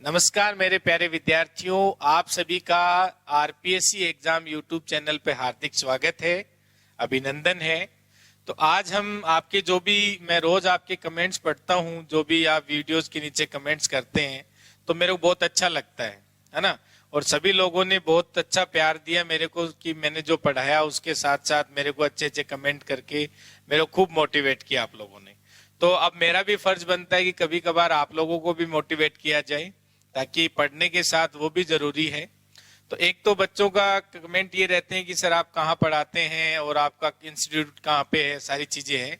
नमस्कार मेरे प्यारे विद्यार्थियों, आप सभी का आरपीएससी एग्जाम यूट्यूब चैनल पे हार्दिक स्वागत है, अभिनंदन है। तो आज हम आपके मैं रोज आपके कमेंट्स पढ़ता हूँ, जो भी आप वीडियोस के नीचे कमेंट्स करते हैं तो मेरे को बहुत अच्छा लगता है ना। और सभी लोगों ने बहुत अच्छा प्यार दिया मेरे को कि मैंने जो पढ़ाया उसके साथ साथ मेरे को अच्छे अच्छे कमेंट करके मेरे को खूब मोटिवेट किया आप लोगों ने। तो अब मेरा भी फर्ज बनता है कि कभी कभार आप लोगों को भी मोटिवेट किया जाए, ताकि पढ़ने के साथ वो भी जरूरी है। तो एक तो बच्चों का कमेंट ये रहते हैं कि सर आप कहाँ पढ़ाते हैं और आपका इंस्टीट्यूट कहाँ पे है, सारी चीजें हैं।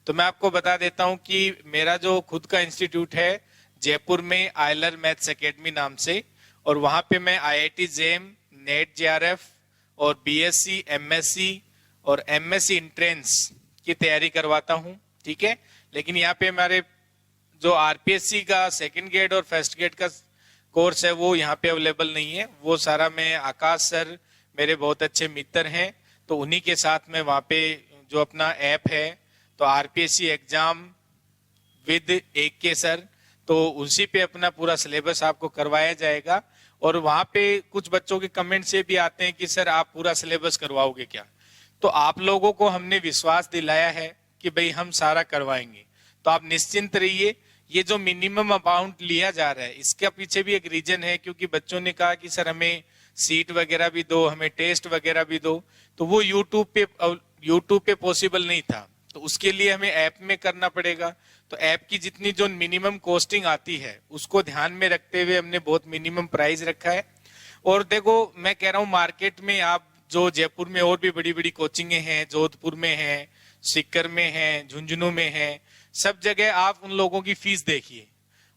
तो मैं आपको बता देता हूँ कि मेरा जो खुद का इंस्टीट्यूट है जयपुर में आयलर मैथ्स एकेडमी नाम से, और वहां पे मैं आईआईटी जेम, नेट जेआरएफ और बीएससी, एमएससी और एमएससी एंट्रेंस की तैयारी करवाता हूँ। ठीक है, लेकिन यहाँ पे हमारे जो आरपीएससी का सेकंड ग्रेड और फर्स्ट ग्रेड का कोर्स है वो यहाँ पे अवेलेबल नहीं है। वो सारा मैं आकाश सर मेरे बहुत अच्छे मित्र हैं, तो उन्हीं के साथ में वहाँ पे जो अपना ऐप है तो आरपीएससी एग्जाम विद एक के सर, तो उसी पे अपना पूरा सिलेबस आपको करवाया जाएगा। और वहाँ पे कुछ बच्चों के कमेंट से भी आते हैं कि सर आप पूरा सिलेबस करवाओगे क्या। तो आप लोगों को हमने विश्वास दिलाया है कि भाई हम सारा करवाएंगे, तो आप निश्चिंत रहिए। ये जो मिनिमम अमाउंट लिया जा रहा है इसके पीछे भी एक रीजन है, क्योंकि बच्चों ने कहा कि सर हमें सीट वगैरह भी दो, हमें टेस्ट वगैरह भी दो, तो वो यूट्यूब पे पॉसिबल नहीं था। तो उसके लिए हमें ऐप में करना पड़ेगा। तो ऐप की जितनी जो मिनिमम कॉस्टिंग आती है उसको ध्यान में रखते हुए हमने बहुत मिनिमम प्राइस रखा है। और देखो मैं कह रहा हूँ, मार्केट में आप जो जयपुर में और भी बड़ी बड़ी कोचिंगें हैं, जोधपुर में है, सीकर में है, झुंझुनू में है, सब जगह आप उन लोगों की फीस देखिए।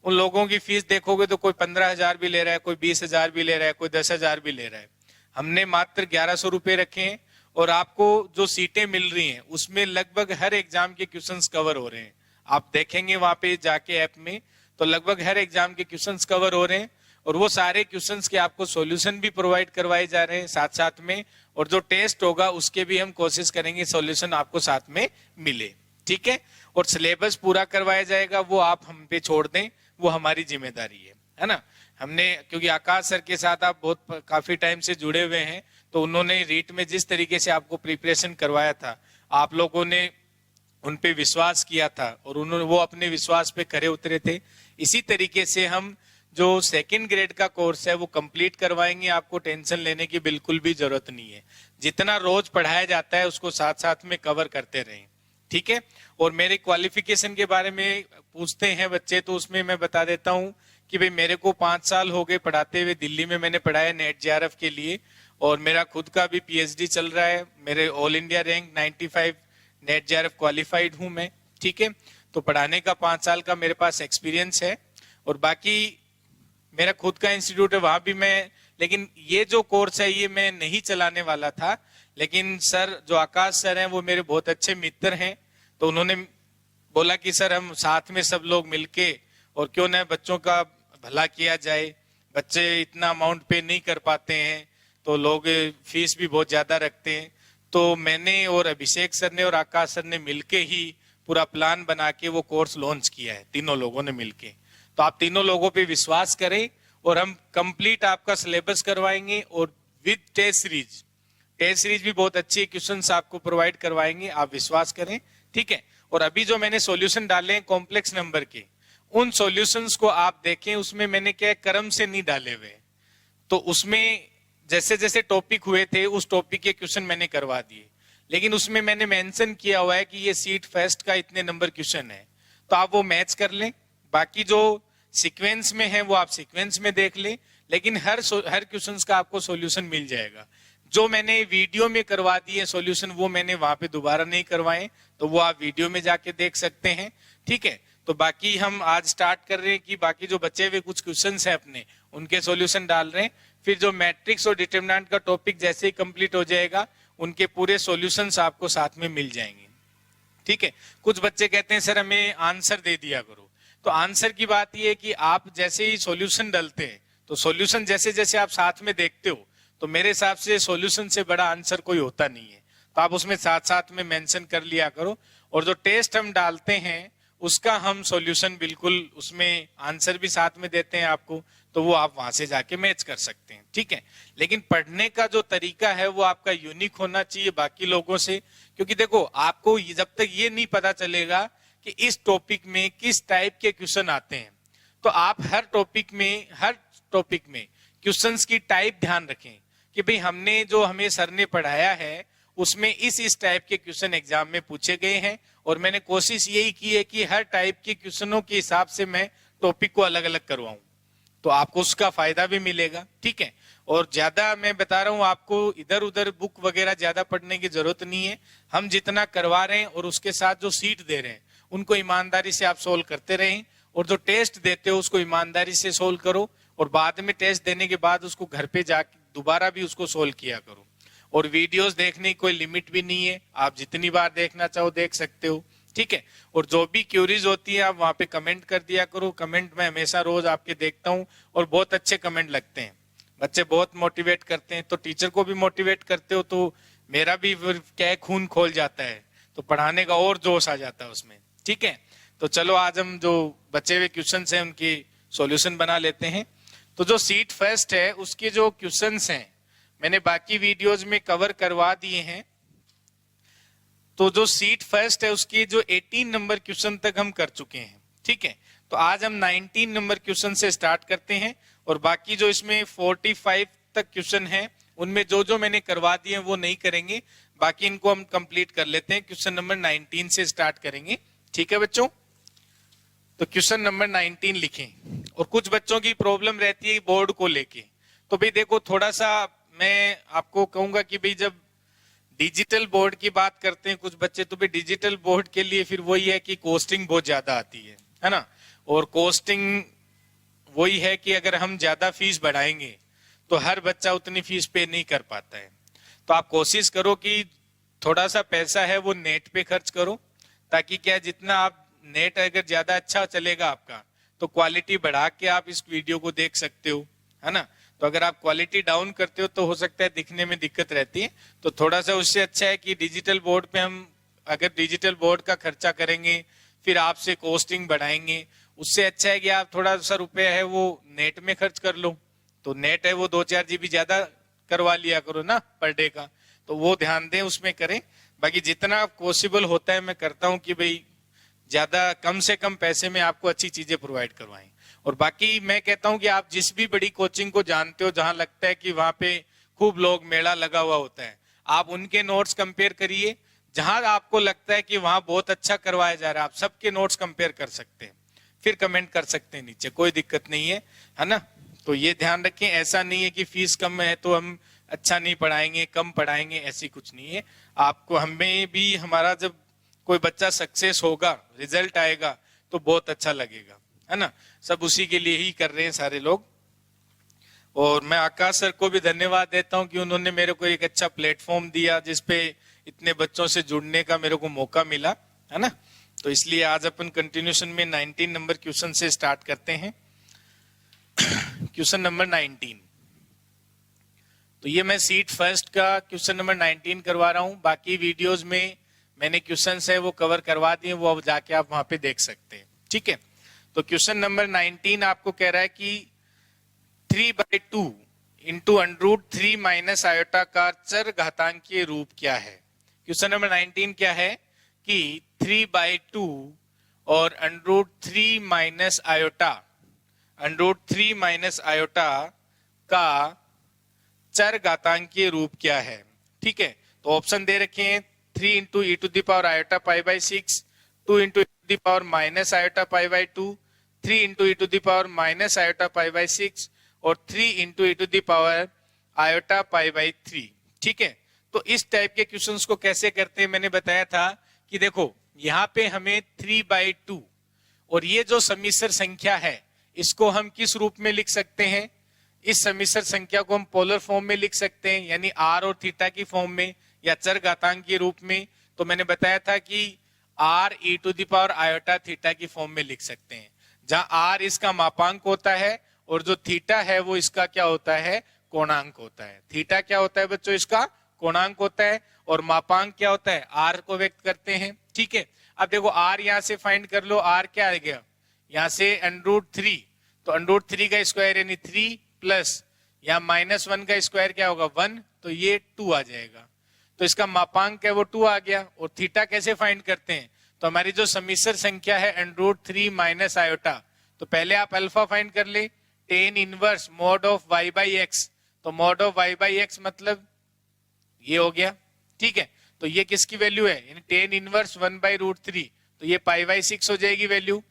उन लोगों की फीस देखोगे तो कोई 15,000 भी ले रहा है, कोई 20,000 भी ले रहा है, कोई 10,000 भी ले रहा है। हमने मात्र 1,100 रुपए रखे हैं, और आपको जो सीटें मिल रही हैं उसमें लगभग हर एग्जाम के क्वेश्चंस कवर हो रहे हैं। आप देखेंगे वहां पे जाके ऐप में, तो लगभग हर एग्जाम के क्वेश्चंस कवर हो रहे हैं, और वो सारे क्वेश्चंस के आपको सॉल्यूशन भी प्रोवाइड करवाए जा रहे हैं साथ साथ में। और जो टेस्ट होगा उसके भी हम कोशिश करेंगे सॉल्यूशन आपको साथ में मिले। ठीक है, और सिलेबस पूरा करवाया जाएगा, वो आप हम पे छोड़ दें, वो हमारी जिम्मेदारी है ना। हमने, क्योंकि आकाश सर के साथ आप बहुत काफी टाइम से जुड़े हुए हैं, तो उन्होंने रीट में जिस तरीके से आपको प्रिपरेशन करवाया था, आप लोगों ने उन पे विश्वास किया था और उन्होंने वो अपने विश्वास पे खरे उतरे थे। इसी तरीके से हम जो सेकंड ग्रेड का कोर्स है वो कंप्लीट करवाएंगे। आपको टेंशन लेने की बिल्कुल भी जरूरत नहीं है। जितना रोज पढ़ाया जाता है उसको साथ साथ में कवर करते रहें। ठीक है, और मेरे क्वालिफिकेशन के बारे में पूछते हैं बच्चे, तो उसमें मैं बता देता हूं कि भाई मेरे को 5 साल हो गए पढ़ाते हुए। दिल्ली में मैंने पढ़ाया नेट जेआरएफ के लिए, और मेरा खुद का भी पीएचडी चल रहा है। मेरे all India rank 95 net JRF qualified हूं मैं। ठीक है, तो पढ़ाने का 5 साल का मेरे पास एक्सपीरियंस है। और बाकी मेरा खुद का इंस्टीट्यूट है, वहां भी मैं, लेकिन ये जो कोर्स है ये मैं नहीं चलाने वाला था, लेकिन सर जो आकाश सर हैं वो मेरे बहुत अच्छे मित्र हैं, तो उन्होंने बोला कि सर हम साथ में सब लोग मिलके, और क्यों ना बच्चों का भला किया जाए। बच्चे इतना अमाउंट पे नहीं कर पाते हैं, तो लोग फीस भी बहुत ज्यादा रखते हैं। तो मैंने और अभिषेक सर ने और आकाश सर ने मिलके ही पूरा प्लान बना के वो कोर्स लॉन्च किया है, तीनों लोगों ने मिलके। तो आप तीनों लोगों पे विश्वास करें, और हम कंप्लीट आपका सिलेबस करवाएंगे, और विद टेस्ट सीरीज भी बहुत अच्छी क्वेश्चंस आपको प्रोवाइड करवाएंगे, आप विश्वास करें। ठीक है, और अभी जो मैंने सॉल्यूशन डाले हैं कॉम्प्लेक्स नंबर के, उन सॉल्यूशंस को आप देखें, उसमें मैंने क्या क्रम से नहीं डाले हुए। तो उसमें जैसे जैसे टॉपिक हुए थे उस टॉपिक के क्वेश्चन मैंने करवा दिए, लेकिन उसमें मैंने मेंशन किया हुआ है कि ये सीट फर्स्ट का इतने नंबर क्वेश्चन है, तो आप वो मैच कर लें। बाकी जो सीक्वेंस में है वो आप सीक्वेंस में देख लें, लेकिन हर क्वेश्चंस का आपको सॉल्यूशन मिल जाएगा। जो मैंने वीडियो में करवा दिए सॉल्यूशन वो मैंने वहां पे दोबारा नहीं करवाए, तो वो आप वीडियो में जाके देख सकते हैं। ठीक है, तो बाकी हम आज स्टार्ट कर रहे हैं कि बाकी जो बचे हुए कुछ क्वेश्चंस हैं अपने, उनके सॉल्यूशन डाल रहे हैं। फिर जो मैट्रिक्स और डिटरमिनेंट का टॉपिक जैसे ही कंप्लीट हो जाएगा, उनके पूरे सॉल्यूशंस आपको साथ में मिल जाएंगे। ठीक है, कुछ बच्चे कहते हैं सर हमें आंसर दे दिया करो। तो आंसर की बात यह है कि आप जैसे ही सॉल्यूशन डालते हैं, तो सॉल्यूशन जैसे जैसे आप साथ में देखते हो, तो मेरे हिसाब से सॉल्यूशन से बड़ा आंसर कोई होता नहीं है। तो आप उसमें साथ साथ में मेंशन कर लिया करो। और जो टेस्ट हम डालते हैं उसका हम सॉल्यूशन बिल्कुल उसमें आंसर भी साथ में देते हैं आपको, तो वो आप वहां से जाके मैच कर सकते हैं, ठीक है। लेकिन पढ़ने का जो तरीका है वो आपका यूनिक होना चाहिए बाकी लोगों से, क्योंकि देखो आपको जब तक ये नहीं पता चलेगा कि इस टॉपिक में किस टाइप के क्वेश्चन आते हैं, तो आप हर टॉपिक में क्वेश्चंस की टाइप ध्यान रखें कि भाई हमने जो हमें सर ने पढ़ाया है उसमें इस टाइप के क्वेश्चन एग्जाम में पूछे गए हैं, और मैंने कोशिश यही की है कि हर टाइप के क्वेश्चनों के हिसाब से मैं टॉपिक को अलग अलग करवाऊं, तो आपको उसका फायदा भी मिलेगा, ठीक है। और ज्यादा मैं बता रहा हूं आपको, इधर उधर बुक वगैरह ज्यादा पढ़ने की जरूरत नहीं है। हम जितना करवा रहे हैं और उसके साथ जो सीट दे रहे हैं उनको ईमानदारी से आप सोल्व करते रहें, और जो टेस्ट देते हो उसको ईमानदारी से सोल्व करो, और बाद में टेस्ट देने के बाद उसको घर पे जाके दोबारा भी उसको सोल्व किया करो। और वीडियोस देखने की कोई लिमिट भी नहीं है, आप जितनी बार देखना चाहो देख सकते हो, ठीक है। और जो भी क्यूरीज होती है आप वहां पे कमेंट कर दिया करो। कमेंट में हमेशा रोज आपके देखता हूं और बहुत अच्छे कमेंट लगते हैं, बच्चे बहुत मोटिवेट करते हैं, तो टीचर को भी मोटिवेट करते हो तो मेरा भी क्या खून खोल जाता है, तो पढ़ाने का और जोश आ जाता है उसमें, ठीक है। तो चलो आज हम जो बचे हुए क्वेश्चन हैं उनकी सॉल्यूशन बना लेते हैं। तो जो सीट फर्स्ट है उसके जो क्वेश्चंस हैं मैंने बाकी वीडियोज में कवर करवा दिए हैं। तो जो सीट फर्स्ट है उसकी जो 18 नंबर क्वेश्चन तक हम कर चुके हैं, ठीक है। तो आज हम 19 नंबर क्वेश्चन से स्टार्ट करते हैं, और बाकी जो इसमें 45 तक क्वेश्चन हैं उनमें जो जो मैंने करवा दिए हैं वो नहीं करेंगे, बाकी इनको हम कंप्लीट कर लेते हैं। क्वेश्चन नंबर 19 से स्टार्ट करेंगे, ठीक है बच्चों। तो क्वेश्चन नंबर 19 लिखें। और कुछ बच्चों की प्रॉब्लम रहती है बोर्ड को लेके, तो भाई देखो थोड़ा सा मैं आपको कहूंगा कि भाई जब डिजिटल बोर्ड की बात करते हैं कुछ बच्चे, तो भाई डिजिटल बोर्ड के लिए फिर वही है कि कॉस्टिंग बहुत ज्यादा आती है ना। और कॉस्टिंग वही है कि अगर हम ज्यादा फीस बढ़ाएंगे तो हर बच्चा उतनी फीस पे नहीं कर पाता है। तो आप कोशिश करो कि थोड़ा सा पैसा है वो नेट पे खर्च करो, ताकि क्या जितना आप नेट अगर ज्यादा अच्छा चलेगा आपका तो क्वालिटी बढ़ा के आप इस वीडियो को देख सकते हो, है ना। तो अगर आप क्वालिटी डाउन करते हो तो हो सकता है दिखने में दिक्कत रहती है, तो थोड़ा सा उससे अच्छा है कि डिजिटल बोर्ड पे हम अगर डिजिटल बोर्ड का खर्चा करेंगे फिर आपसे कॉस्टिंग बढ़ाएंगे, उससे अच्छा है कि आप थोड़ा सा रुपया है वो नेट में खर्च कर लो। तो नेट है वो 2-4 GB ज्यादा करवा लिया करो ना पर डे का, तो वो ध्यान दें उसमें करें। बाकी जितना पॉसिबल होता है मैं करता हूं कि भाई ज्यादा कम से कम पैसे में आपको अच्छी चीजें प्रोवाइड करवाएं। और बाकी मैं कहता हूं कि आप जिस भी बड़ी कोचिंग को जानते हो जहां लगता है कि वहां पे खूब लोग मेला लगा हुआ होता है, आप उनके नोट्स कंपेयर करिए। जहां आपको लगता है कि वहां बहुत अच्छा करवाया जा रहा है आप सबके नोट्स कंपेयर कर सकते हैं, फिर कमेंट कर सकते हैं नीचे, कोई दिक्कत नहीं है ना। तो ये ध्यान रखें, ऐसा नहीं है कि फीस कम है तो हम अच्छा नहीं पढ़ाएंगे कम पढ़ाएंगे, ऐसी कुछ नहीं है। आपको हमें भी हमारा जब कोई बच्चा सक्सेस होगा रिजल्ट आएगा तो बहुत अच्छा लगेगा, है ना। सब उसी के लिए ही कर रहे हैं सारे लोग। और मैं आकाश सर को भी धन्यवाद देता हूं कि उन्होंने मेरे को एक अच्छा प्लेटफॉर्म दिया जिसपे इतने बच्चों से जुड़ने का मेरे को मौका मिला, है ना। तो इसलिए आज अपन कंटिन्यूशन में 19 नंबर क्वेश्चन से स्टार्ट करते हैं। क्वेश्चन नंबर 19, तो ये मैं सीट फर्स्ट का क्वेश्चन नंबर 19 करवा रहा हूं। बाकी वीडियोस में मैंने क्वेश्चंस है वो कवर करवा दिए, वो अब जाके आप वहां पे देख सकते हैं, ठीक है। तो क्वेश्चन नंबर 19 आपको कह रहा है कि 3/2 इंटू √3 माइनस आयोटा का चर घातांकीय रूप क्या है। क्वेश्चन नंबर 19 क्या है कि 3/2 और √3 माइनस आयोटा का चर घातांकीय रूप क्या है, ठीक है। तो ऑप्शन दे रखे हैं 3 into e to the power iota π/6, 2 into e to the power minus iota π/2, 3 into e to the power minus iota π/6 और 3 into e to the power iota π/3, ठीक है। तो इस टाइप के क्वेश्चंस को कैसे करते हैं मैंने बताया था कि देखो यहाँ पे हमें 3/2 और ये जो सम्मिश्र संख्या है इसको हम किस रूप में लिख सकते हैं। इस सम्मिश्र संख्या को हम पोलर फॉर्म में लिख सकते हैं, यानी r और थीटा की फॉर्म में या चर घातांक के रूप में। तो मैंने बताया था कि r e to the power iota theta की फॉर्म में लिख सकते हैं, जहां r इसका मापांक होता है और जो थीटा है वो इसका क्या होता है, कोणांक होता है। थीटा क्या होता है बच्चों, इसका कोणांक होता है, और मापांक क्या होता है, r को व्यक्त करते हैं, ठीक है। अब देखो r यहां से फाइंड कर लो, r क्या आ गया यहां से √3, तो √3 का स्क्वायर यानी 3 प्लस यहाँ -1 का स्क्वायर क्या होगा 1, तो ये 2 आ जाएगा। तो इसका मापांक है वो 2 आ गया। और थीटा कैसे फाइंड करते हैं, तो हमारी जो सम्मिश्र संख्या है √3 माइनस आयोटा, तो पहले आप अल्फा फाइंड कर ले, tan inverse mod of y/x, तो mod ऑफ y/x मतलब ये हो गया, ठीक है। तो ये किसकी वैल्यू है, यानी tan इनवर्स 1/√3, तो ये π/6 हो जाएगी वैल्यू,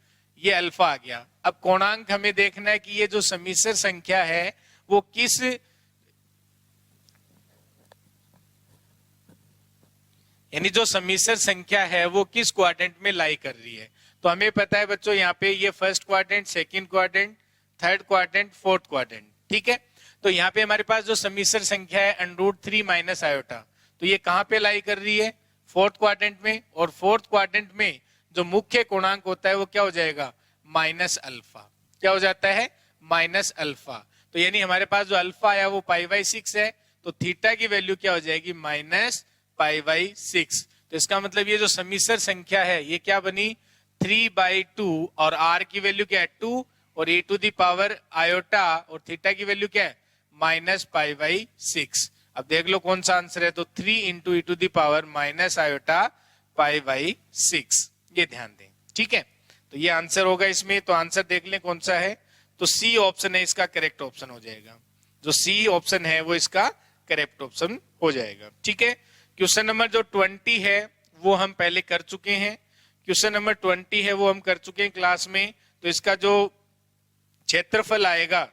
ये अल्फा आ गया। अब कोणांक हमें देखना है कि ये जो सम्मिश्र संख्या है वो किस यानी जो सम्मिश्र संख्या है वो किस क्वाड्रेंट में लाई कर रही है। तो हमें पता है बच्चों यहाँ पे ये first quadrant, second quadrant, third quadrant, fourth quadrant, ठीक है। तो यहाँ पे हमारे पास जो सम्मिश्र संख्या है √3 माइनस आयोटा, तो ये कहाँ पे लाई कर रही है, फोर्थ क्वाड्रेंट में। और फोर्थ क्वाड्रेंट में जो मुख्य कोणांक होता है वो क्या हो जाएगा माइनस अल्फा, क्या हो जाता है माइनस अल्फा। तो यानी हमारे पास जो अल्फा आया वो π/6 है, तो थीटा की वैल्यू क्या हो जाएगी -π/6। तो इसका मतलब ये जो सम्मिश्र संख्या है ये क्या बनी 3/2, और r की वैल्यू क्या है 2, और e to the power iota, और थीटा की वैल्यू क्या है -π/6। अब देख लो कौन सा आंसर है, तो 3 into e to the power minus iota π/6, ये ध्यान दें, ठीक है। तो ये आंसर होगा इसमें। तो आंसर देख लें कौन सा है, तो सी ऑप्शन है इसका करेक्ट ऑप्शन हो जाएगा। जो सी ऑप्शन है वो इसका करेक्ट ऑप्शन हो जाएगा, ठीक है। क्वेश्चन नंबर जो 20 है वो हम पहले कर चुके हैं, क्वेश्चन नंबर 20 है वो हम कर चुके हैं क्लास में। तो इसका जो क्षेत्रफल आएगा,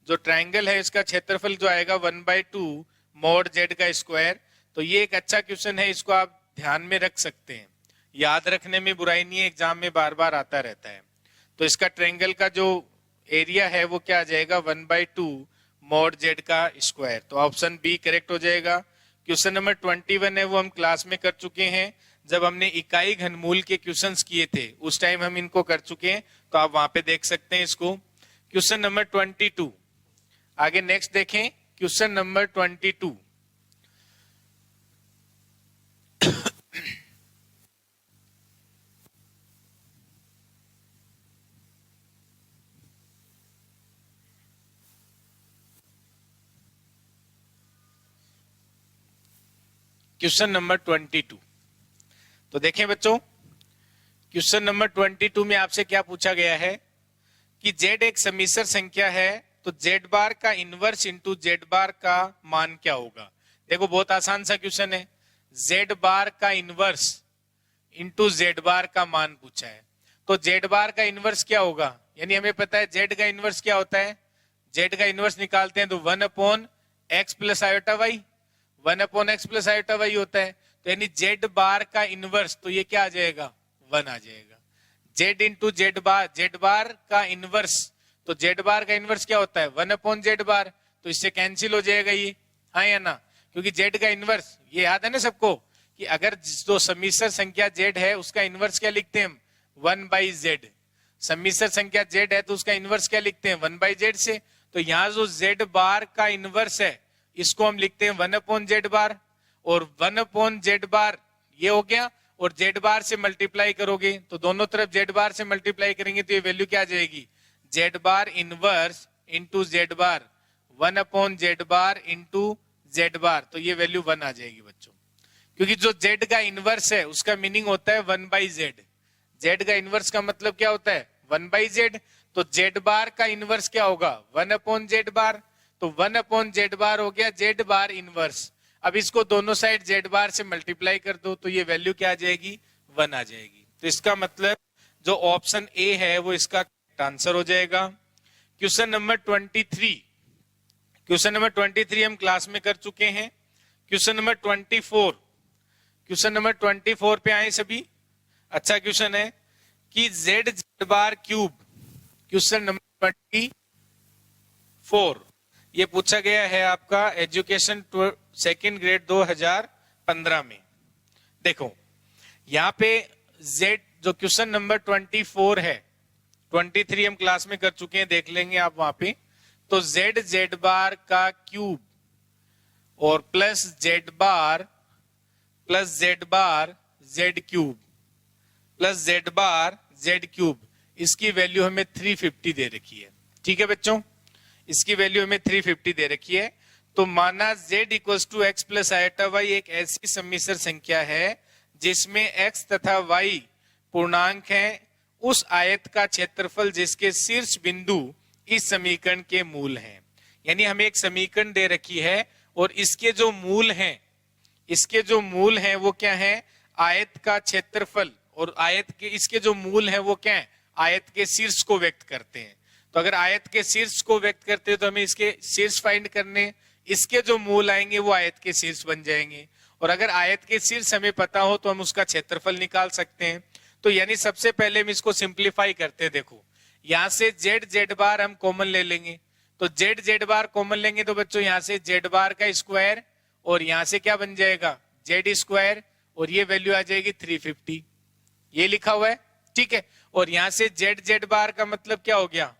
जो ट्रायंगल है इसका क्षेत्रफल जो आएगा 1/2 mod z का स्क्वायर। तो ये एक अच्छा क्वेश्चन है, इसको आप ध्यान में रख सकते हैं, याद रखने में बुराई नहीं है, एग्जाम में बार बार आता रहता है। तो इसका ट्रायंगल का जो एरिया है वो क्या आ जाएगा 1/2 mod z का स्क्वायर। तो ऑप्शन बी करेक्ट हो जाएगा। क्वेश्चन नंबर 21 है वो हम क्लास में कर चुके हैं, जब हमने इकाई घनमूल के क्वेश्चंस किए थे उस टाइम हम इनको कर चुके हैं, तो आप वहां पे देख सकते हैं इसको। क्वेश्चन नंबर 22 आगे नेक्स्ट देखें, क्वेश्चन नंबर 22 क्वेश्चन नंबर 22। तो देखें बच्चों, क्वेश्चन नंबर 22 में आपसे क्या पूछा गया है कि z एक सम्मिश्र संख्या है, तो z बार का इनवर्स इंटू z बार का मान क्या होगा। देखो बहुत आसान सा क्वेश्चन है, z बार का इनवर्स इंटू z बार का मान पूछा है। तो z बार का इनवर्स क्या होगा, यानी हमें पता है z का इनवर्स क्या होता है, z का इनवर्स निकालते हैं तो 1/x + i/y, 1/x + i/y होता है। तो यानी z बार का इनवर्स, तो ये क्या आ जाएगा 1 आ जाएगा। z इंटू z बार का इनवर्स, तो z बार का इनवर्स क्या होता है 1/z बार, तो इससे कैंसिल हो जाएगा ये, हाँ या ना, क्योंकि z का इनवर्स ये याद है ना सबको कि अगर जो सम्मिश्र संख्या z है उसका इनवर्स क्या लिखते हैं हम 1/z। सम्मिश्र संख्या z है तो उसका इनवर्स क्या लिखते हैं 1/z से। तो यहाँ जो z बार का इनवर्स है इसको हम लिखते हैं 1/z बार, और 1/z बार ये हो गया, और z बार से मल्टीप्लाई करोगे तो दोनों तरफ z बार से मल्टीप्लाई करेंगे तो ये वैल्यू क्या आ जाएगी z बार इनवर्स इंटू z बार, 1/z बार इंटू z बार, तो ये वैल्यू 1 आ जाएगी बच्चों। क्योंकि जो z का इनवर्स है उसका मीनिंग होता है 1/z, z का इनवर्स का मतलब क्या होता है 1/z। तो z बार का इनवर्स क्या होगा 1/z बार, तो 1/z बार हो गया z बार इनवर्स। अब इसको दोनों साइड z बार से मल्टीप्लाई कर दो तो ये वैल्यू क्या आ जाएगी 1 आ जाएगी। तो इसका मतलब जो ऑप्शन ए है वो इसका आंसर हो जाएगा। क्वेश्चन नंबर 23, क्वेश्चन नंबर 23 हम क्लास में कर चुके हैं। क्वेश्चन नंबर 24, क्वेश्चन नंबर 24 पे आए सभी। अच्छा क्वेश्चन है कि z बार क्यूब, क्वेश्चन नंबर 24 ये पूछा गया है आपका एजुकेशन सेकंड ग्रेड 2015 में। देखो यहाँ पे z जो क्वेश्चन नंबर 24 है, 23 हम क्लास में कर चुके हैं, देख लेंगे आप वहां पे। तो z बार का क्यूब और प्लस z बार z क्यूब, प्लस जेड बार जेड क्यूब, इसकी वैल्यू हमें 350 दे रखी है। ठीक है बच्चों, इसकी वैल्यू हमें 350 दे रखी है। तो माना z equals to x plus iota y एक ऐसी सम्मिश्र संख्या है जिसमें x तथा y पूर्णांक हैं, उस आयत का क्षेत्रफल जिसके शीर्ष बिंदु इस समीकरण के मूल हैं। यानी हमें एक समीकरण दे रखी है और इसके जो मूल हैं, इसके जो मूल हैं वो क्या है, आयत का क्षेत्रफल, और आयत के इसके जो मूल हैं वो क्या है, आयत के शीर्ष को व्यक्त करते हैं। तो अगर आयत के शीर्ष को व्यक्त करते हैं तो हमें इसके शीर्ष फाइंड करने, इसके जो मूल आएंगे वो आयत के शीर्ष बन जाएंगे, और अगर आयत के शीर्ष हमें पता हो तो हम उसका क्षेत्रफल निकाल सकते हैं। तो यानी सबसे पहले हम इसको सिंप्लीफाई करते हैं। देखो यहां से जेड बार हम कॉमन ले लेंगे, तो जेड बार कॉमन लेंगे तो बच्चों यहां से जेड बार का स्क्वायर और यहां से क्या बन जाएगा, जेड स्क्वायर, और ये वैल्यू आ जाएगी 350, ये लिखा हुआ है। ठीक है, और यहां से जेड बार का मतलब क्या हो गया,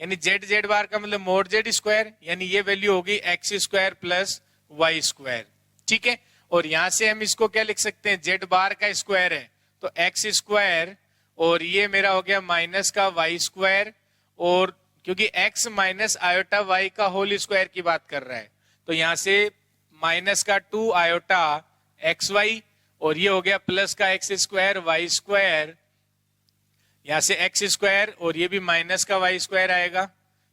यानी जेड बार का मतलब मोड जेड स्क्वायर, यानी ये वैल्यू होगी x square plus y square. ठीक है, और यहां से हम इसको क्या लिख सकते हैं, जेड बार का स्क्वायर है तो एक्स स्क्वायर, और ये मेरा हो गया माइनस का वाई स्क्वायर, और क्योंकि x माइनस आयोटा वाई का होल स्क्वायर की बात कर रहा है तो यहां से माइनस का 2 आयोटा एक्स वाई, और ये हो गया प्लस का एक्स स्क्वायर वाई स्क्वायर, यहां से एक्स स्क्वायर, और ये भी माइनस का वाई स्क्वायर आएगा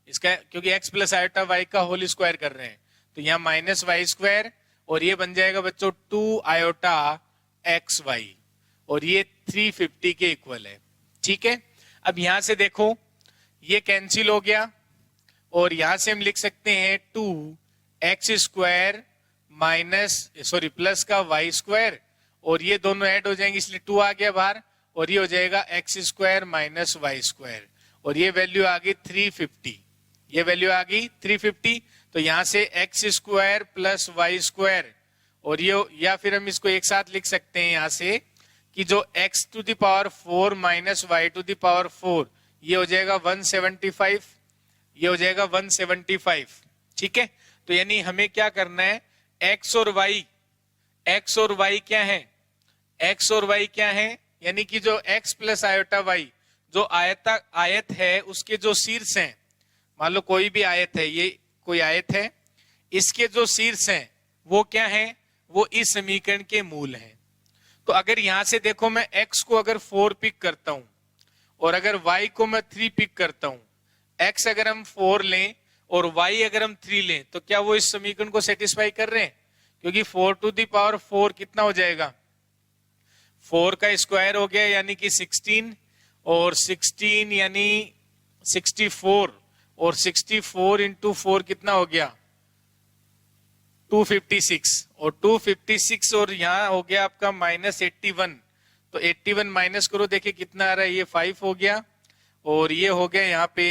इसका, क्योंकि x प्लस आयोटा वाई का होल स्क्वायर कर रहे हैं तो यहाँ माइनस वाई स्क्वायर, और ये बन जाएगा बच्चों 2 आयोटा एक्स वाई, और ये 350 के इक्वल है। ठीक है, अब यहां से देखो ये कैंसिल हो गया, और यहां से हम लिख सकते हैं 2x स्क्वायर प्लस का वाई स्क्वायर, और ये दोनों ऐड हो जाएंगे इसलिए 2 आ गया बाहर, और ये हो जाएगा x square minus y square, और ये वैल्यू आ गई 350, ये वैल्यू आ गई 350। तो यहां से x square plus y square, और ये, या फिर हम इसको एक साथ लिख सकते हैं यहां से कि जो x to the power 4 minus y to the power 4, ये हो जाएगा 175, ये हो जाएगा 175। ठीक है, तो यानी हमें क्या करना है, x और y क्या है, x और y क्या है, यानी कि जो x प्लस आयोटा y जो आयत है उसके जो शीर्ष हैं, मान लो कोई भी आयत है, ये कोई आयत है, इसके जो शीर्ष हैं वो क्या है, वो इस समीकरण के मूल हैं। तो अगर यहां से देखो मैं x को अगर 4 पिक करता हूं और अगर y को मैं 3 पिक करता हूं, x अगर हम 4 लें और y अगर हम 3 लें तो क्या वो इस समीकरण को सेटिस्फाई कर रहे हैं, क्योंकि 4 टू द पावर 4 कितना हो जाएगा, 4 का स्क्वायर हो गया यानी कि 16, और 16 यानी 64, और 64 इंटू 4 कितना हो गया 256, और 256 और यहाँ हो गया आपका माइनस 81, तो 81 माइनस करो देखिए कितना आ रहा है, ये 5 हो गया, और ये हो गया यहाँ पे,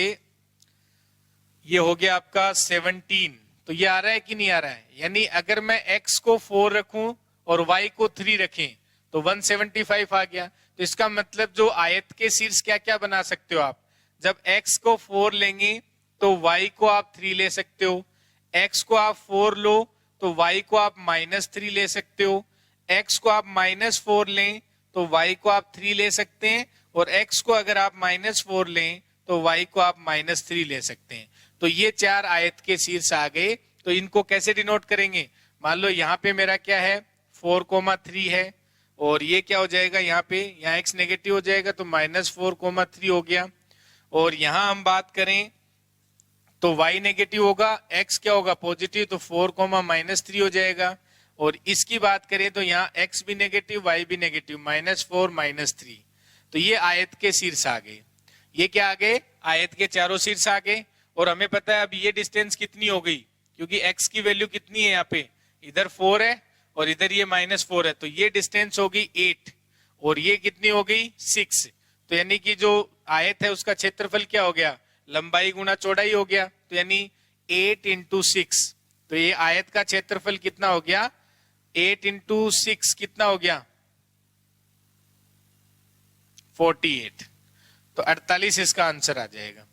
ये हो गया आपका 17। तो ये आ रहा है कि नहीं आ रहा है, यानी अगर मैं x को 4 रखूं और y को 3 रखें तो 175 आ गया। तो इसका मतलब जो आयत के शीर्ष क्या क्या बना सकते हो आप, जब x को 4 लेंगे तो y को आप 3 ले सकते हो, x को आप 4 लो तो y को आप -3 ले सकते हो, x को आप -4 लें तो y को आप 3 ले सकते हैं, और x को अगर आप -4 लें तो y को आप -3 ले सकते हैं। तो ये 4 आयत के शीर्ष आ गए। तो इनको कैसे डिनोट करेंगे, मान लो यहाँ पे मेरा क्या है 4,3 है, और ये क्या हो जाएगा यहाँ पे, यहाँ x नेगेटिव हो जाएगा तो -4,3 हो गया, और यहाँ हम बात करें तो y नेगेटिव होगा, x क्या होगा पॉजिटिव, तो 4,-3 हो जाएगा, और इसकी बात करें तो यहाँ x भी नेगेटिव y भी नेगेटिव, -4 -3। तो ये आयत के शीर्ष आ गए, ये क्या आ गए, आयत के चारों शीर्ष आ गए। और हमें पता है अब ये डिस्टेंस कितनी हो गई, क्योंकि x की वैल्यू कितनी है यहाँ पे, इधर 4 है और इधर ये -4 है, तो ये डिस्टेंस होगी 8, और ये कितनी हो गई 6। तो यानी कि जो आयत है उसका क्षेत्रफल क्या हो गया, लंबाई गुना चौड़ाई हो गया, तो यानी 8 × 6। तो ये आयत का क्षेत्रफल कितना हो गया, 8 × 6 कितना हो गया 48। तो 48 इसका आंसर आ जाएगा,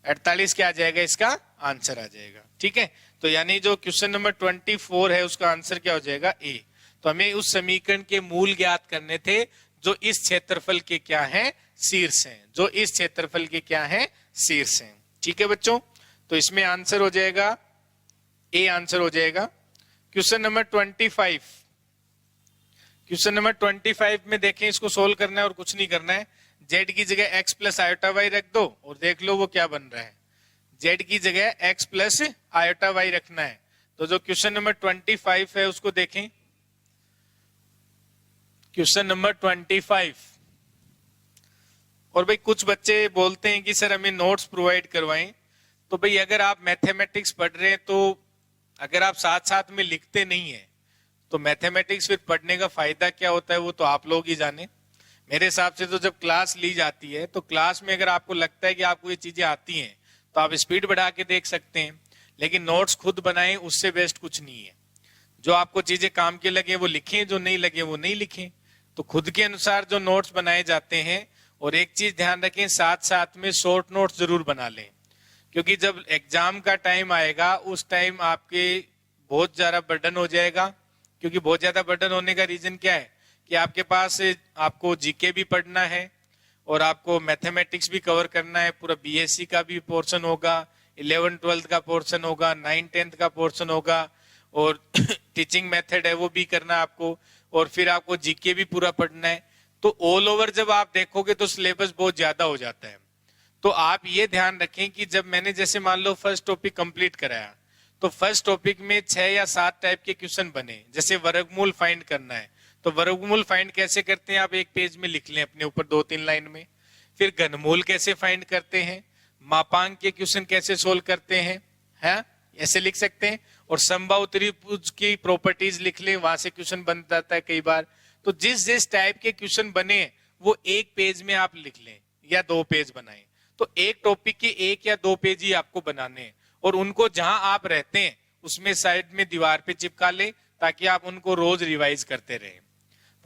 48 क्या आ जाएगा, इसका आंसर आ जाएगा। ठीक है, तो यानी जो क्वेश्चन नंबर 24 है उसका आंसर क्या हो जाएगा, ए। तो हमें उस समीकरण के मूल ज्ञात करने थे जो इस क्षेत्रफल के क्या हैं, शीर्ष हैं, जो इस क्षेत्रफल के क्या हैं, शीर्ष हैं। ठीक है बच्चों, तो इसमें आंसर हो जाएगा ए, आंसर हो जाएगा। क्वेश्चन नंबर 25, क्वेश्चन नंबर 25 में देखें, इसको सोल्व करना है और कुछ नहीं करना है। जेड की जगह एक्स प्लस आयोटा वाई रख दो और देख लो वो क्या बन रहा है। जेड की जगह एक्स प्लस आयोटा वाई रखना है। तो जो क्वेश्चन नंबर 25 है उसको देखें। क्वेश्चन नंबर 25, और भाई कुछ बच्चे बोलते हैं कि सर हमें नोट्स प्रोवाइड करवाएं। तो भाई अगर आप मैथमेटिक्स पढ़ रहे हैं तो अगर आप साथ साथ में लिखते नहीं है तो मैथमेटिक्स फिर पढ़ने का फायदा क्या होता है वो तो आप लोग ही जाने। मेरे हिसाब से तो जब क्लास ली जाती है तो क्लास में अगर आपको लगता है कि आपको ये चीजें आती हैं तो आप स्पीड बढ़ा के देख सकते हैं, लेकिन नोट्स खुद बनाएं, उससे बेस्ट कुछ नहीं है। जो आपको चीजें काम के लगे वो लिखें, जो नहीं लगे वो नहीं लिखें। तो खुद के अनुसार जो नोट्स बनाए जाते हैं, और एक चीज ध्यान रखें, साथ साथ में शॉर्ट नोट्स जरूर बना लें, क्योंकि जब एग्जाम का टाइम आएगा उस टाइम आपके बहुत ज्यादा बर्डन हो जाएगा। क्योंकि बहुत ज्यादा बर्डन होने का रीजन क्या है कि आपके पास आपको जीके भी पढ़ना है और आपको मैथमेटिक्स भी कवर करना है, पूरा बीएससी का भी पोर्शन होगा, 11th-12th का पोर्शन होगा, 9th-10th का पोर्शन होगा, और टीचिंग मेथड है वो भी करना है आपको, और फिर आपको जीके भी पूरा पढ़ना है। तो ऑल ओवर जब आप देखोगे तो सिलेबस बहुत ज्यादा हो जाता है। तो आप ये ध्यान रखें कि जब मैंने जैसे मान लो फर्स्ट टॉपिक कंप्लीट कराया तो फर्स्ट टॉपिक में 6 या 7 टाइप के क्वेश्चन बने। जैसे वर्गमूल फाइंड करना है तो वर्गमूल फाइंड कैसे करते हैं आप एक पेज में लिख लें अपने ऊपर 2-3 लाइन में। फिर घनमूल कैसे फाइंड करते हैं, मापांक के क्वेश्चन कैसे सोल्व करते हैं, है ऐसे लिख सकते हैं। और समबाहु त्रिभुज की प्रॉपर्टीज लिख लें, वहां से क्वेश्चन बन जाता है कई बार। तो जिस जिस टाइप के क्वेश्चन बने वो एक पेज में आप लिख लें या 2 पेज बनाएं। तो एक टॉपिक के 1 या 2 पेज ही आपको बनाने हैं, और उनको जहां आप रहते हैं उसमें साइड में दीवार पे चिपका ले ताकि आप उनको रोज रिवाइज करते रहें।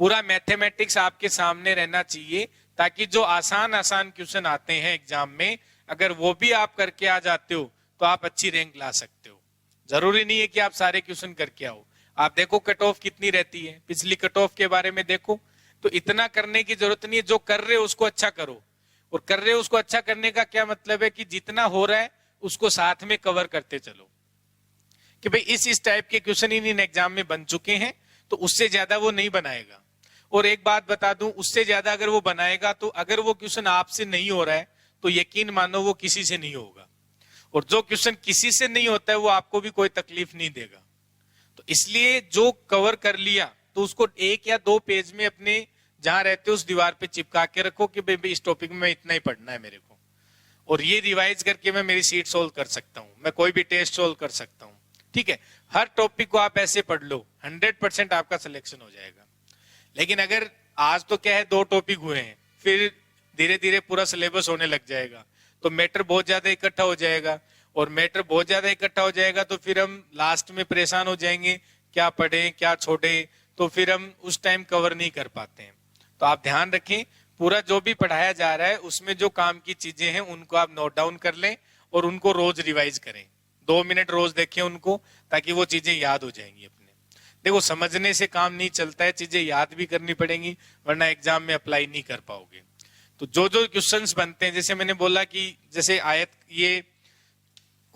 पूरा मैथमेटिक्स आपके सामने रहना चाहिए ताकि जो आसान आसान क्वेश्चन आते हैं एग्जाम में अगर वो भी आप करके आ जाते हो तो आप अच्छी रैंक ला सकते हो। जरूरी नहीं है कि आप सारे क्वेश्चन करके आओ। आप देखो कट ऑफ कितनी रहती है, पिछली कट ऑफ के बारे में देखो। तो इतना करने की जरूरत नहीं है, जो कर रहे हो उसको अच्छा करो। और कर रहे हो उसको अच्छा करने का क्या मतलब है कि जितना हो रहा है उसको साथ में कवर करते चलो, कि भाई इस टाइप के क्वेश्चन इन एग्जाम में बन चुके हैं तो उससे ज्यादा वो नहीं बनाएगा। और एक बात बता दूं, उससे ज्यादा अगर वो बनाएगा तो अगर वो क्वेश्चन आपसे नहीं हो रहा है तो यकीन मानो वो किसी से नहीं होगा, और जो क्वेश्चन किसी से नहीं होता है वो आपको भी कोई तकलीफ नहीं देगा। तो इसलिए जो कवर कर लिया तो उसको 1 या 2 पेज में अपने जहां रहते हो उस दीवार पे चिपका के रखो कि भाई इस टॉपिक में इतना ही पढ़ना है मेरे को, और ये रिवाइज करके मैं मेरी सीट सोल्व कर सकता हूं, मैं कोई भी टेस्ट सोल्व कर सकता हूं। ठीक है, हर टॉपिक को आप ऐसे पढ़ लो, 100% आपका सिलेक्शन हो जाएगा। लेकिन अगर आज तो क्या है 2 टॉपिक हुए हैं, फिर धीरे धीरे पूरा सिलेबस होने लग जाएगा तो मैटर बहुत ज्यादा इकट्ठा हो जाएगा, और मैटर बहुत ज्यादा इकट्ठा हो जाएगा तो फिर हम लास्ट में परेशान हो जाएंगे, क्या पढ़े क्या छोड़े, तो फिर हम उस टाइम कवर नहीं कर पाते हैं। तो आप ध्यान रखें, पूरा जो भी पढ़ाया जा रहा है उसमें जो काम की चीजें हैं उनको आप नोट डाउन कर लें और उनको रोज रिवाइज करें। 2 मिनट रोज देखें उनको, ताकि वो चीजें याद हो जाएंगी अपने। देखो समझने से काम नहीं चलता है, चीजें याद भी करनी पड़ेंगी, वरना एग्जाम में अप्लाई नहीं कर पाओगे। तो जो जो क्वेश्चंस बनते हैं, जैसे मैंने बोला कि जैसे आयत, ये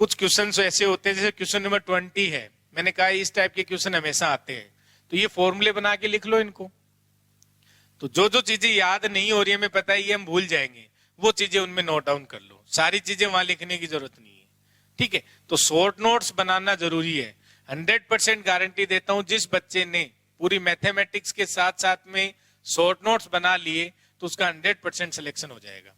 कुछ क्वेश्चंस ऐसे होते हैं, जैसे क्वेश्चन नंबर 20 है, मैंने कहा इस टाइप के क्वेश्चन हमेशा आते हैं, तो ये फॉर्मूले बना के लिख लो इनको। तो जो जो चीजें याद नहीं हो रही है, हमें पता है ये हम भूल जाएंगे, वो चीजें उनमें नोट डाउन कर लो, सारी चीजें वहां लिखने की जरूरत नहीं है। ठीक है, तो शॉर्ट नोट्स बनाना जरूरी है। 100% गारंटी देता हूं, जिस बच्चे ने पूरी मैथमेटिक्स के साथ साथ में शॉर्ट नोट्स बना लिए तो उसका 100% सिलेक्शन हो जाएगा।